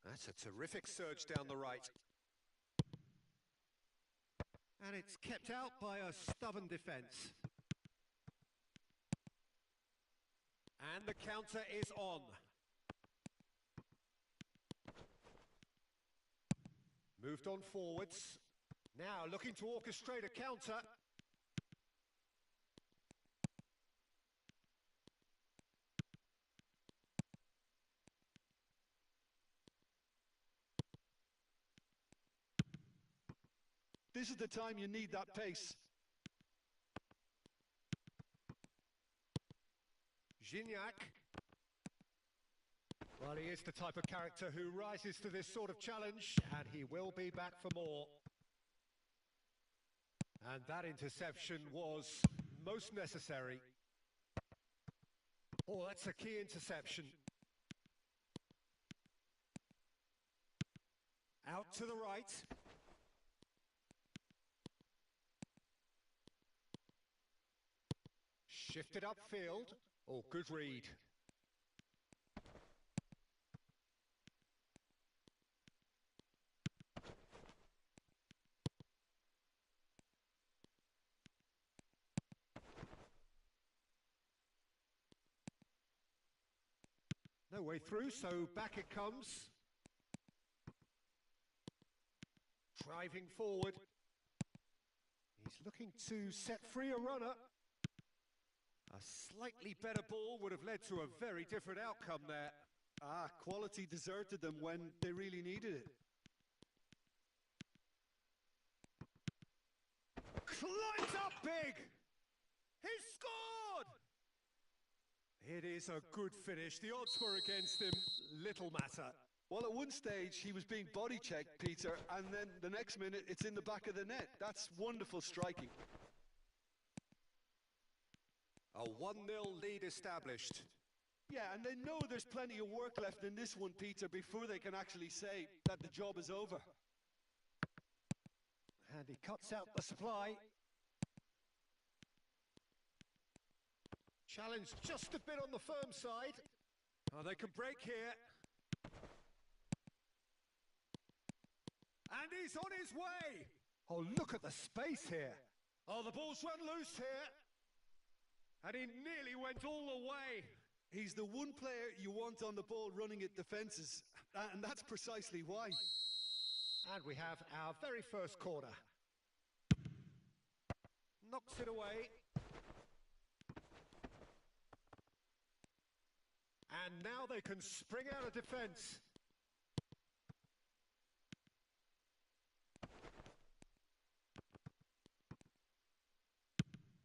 That's a terrific surge down the right. And it's kept out by a stubborn defence. And the counter is on. Moved on forwards. Now looking to orchestrate a counter. This is the time you need that pace. Gignac. Well, he is the type of character who rises to this sort of challenge, and he will be back for more. And that interception was most necessary. Oh, that's a key interception. Out to the right. Shifted upfield. Oh, good read. No way through, so back it comes. Driving forward. He's looking to set free a runner. A slightly better ball would have led to a very different outcome there. Quality deserted them when they really needed it. Climbs up big! He scored! It is a good finish. The odds were against him. Little matter. Well, at one stage, he was being body checked, Peter, and then the next minute, it's in the back of the net. That's wonderful striking. A 1-0 lead established. Yeah, and they know there's plenty of work left in this one, Peter, before they can actually say that the job is over. And he cuts out the supply. Challenge just a bit on the firm side. Oh, they can break here. And he's on his way. Oh, look at the space here. Oh, the ball's run loose here. And he nearly went all the way. He's the one player you want on the ball running at defences, and that's precisely why. And we have our very first corner. Knocks it away. And now they can spring out of defence.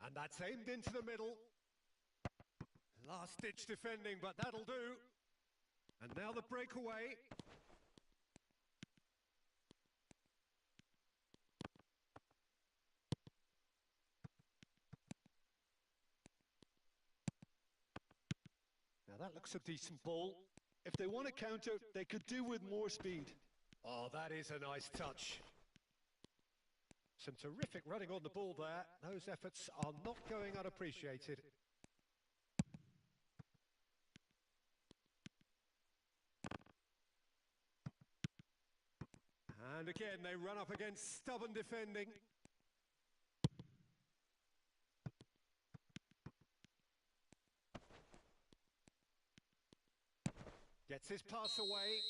And that's aimed into the middle. Last-ditch defending, but that'll do. And now the breakaway. Now that looks a decent ball. If they want to counter, they could do with more speed. Oh, that is a nice touch. Some terrific running on the ball there. Those efforts are not going unappreciated. And again, they run up against stubborn defending. Gets his pass away,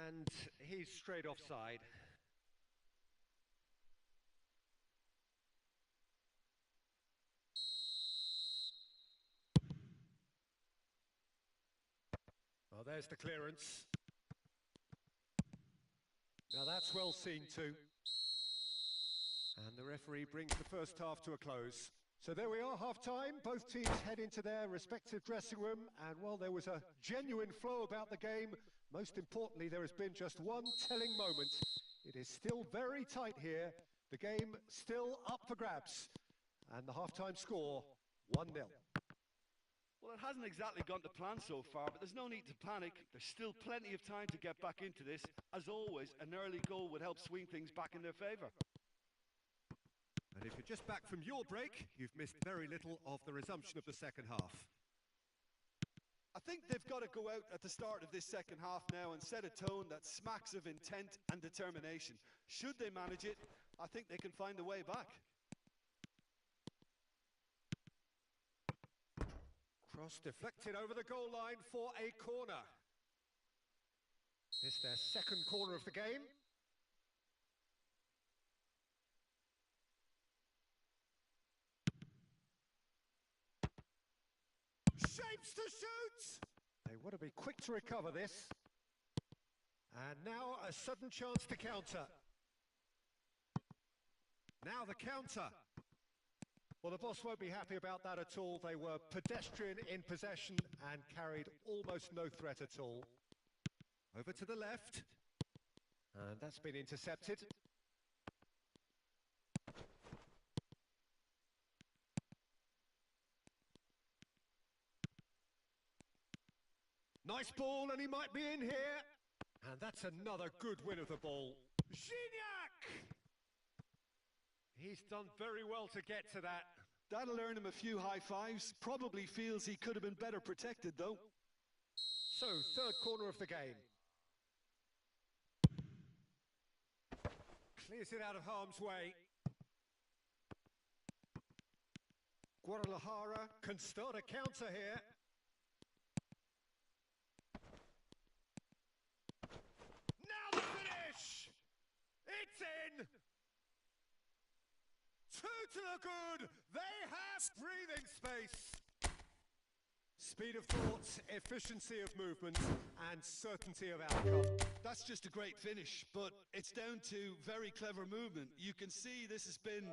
and he's straight offside. Well, there's the clearance. Now that's well seen too. And the referee brings the first half to a close. So there we are, half-time. Both teams head into their respective dressing room. And while there was a genuine flow about the game, most importantly, there has been just one telling moment. It is still very tight here. The game still up for grabs. And the half-time score, 1-0. Well, it hasn't exactly gone to plan so far, but there's no need to panic. There's still plenty of time to get back into this. As always, an early goal would help swing things back in their favour. And if you're just back from your break, you've missed very little of the resumption of the second half. I think they've got to go out at the start of this second half now and set a tone that smacks of intent and determination. Should they manage it, I think they can find a way back. Cross deflected over the goal line for a corner. It's their second corner of the game. Shapes to shoot! They want to be quick to recover this. And now a sudden chance to counter. Now the counter. Well, the boss won't be happy about that at all. They were pedestrian in possession and carried almost no threat at all. Over to the left. And that's been intercepted. Nice ball, and he might be in here. And that's another good win of the ball. Gignac! He's done very well to get to that. That'll earn him a few high fives. Probably feels he could have been better protected, though. So, third corner of the game. Clears it out of harm's way. Guadalajara can start a counter here. Now the finish! It's in! Two to the good! They have breathing space! Speed of thought, efficiency of movement, and certainty of outcome. That's just a great finish, but it's down to very clever movement. You can see this has been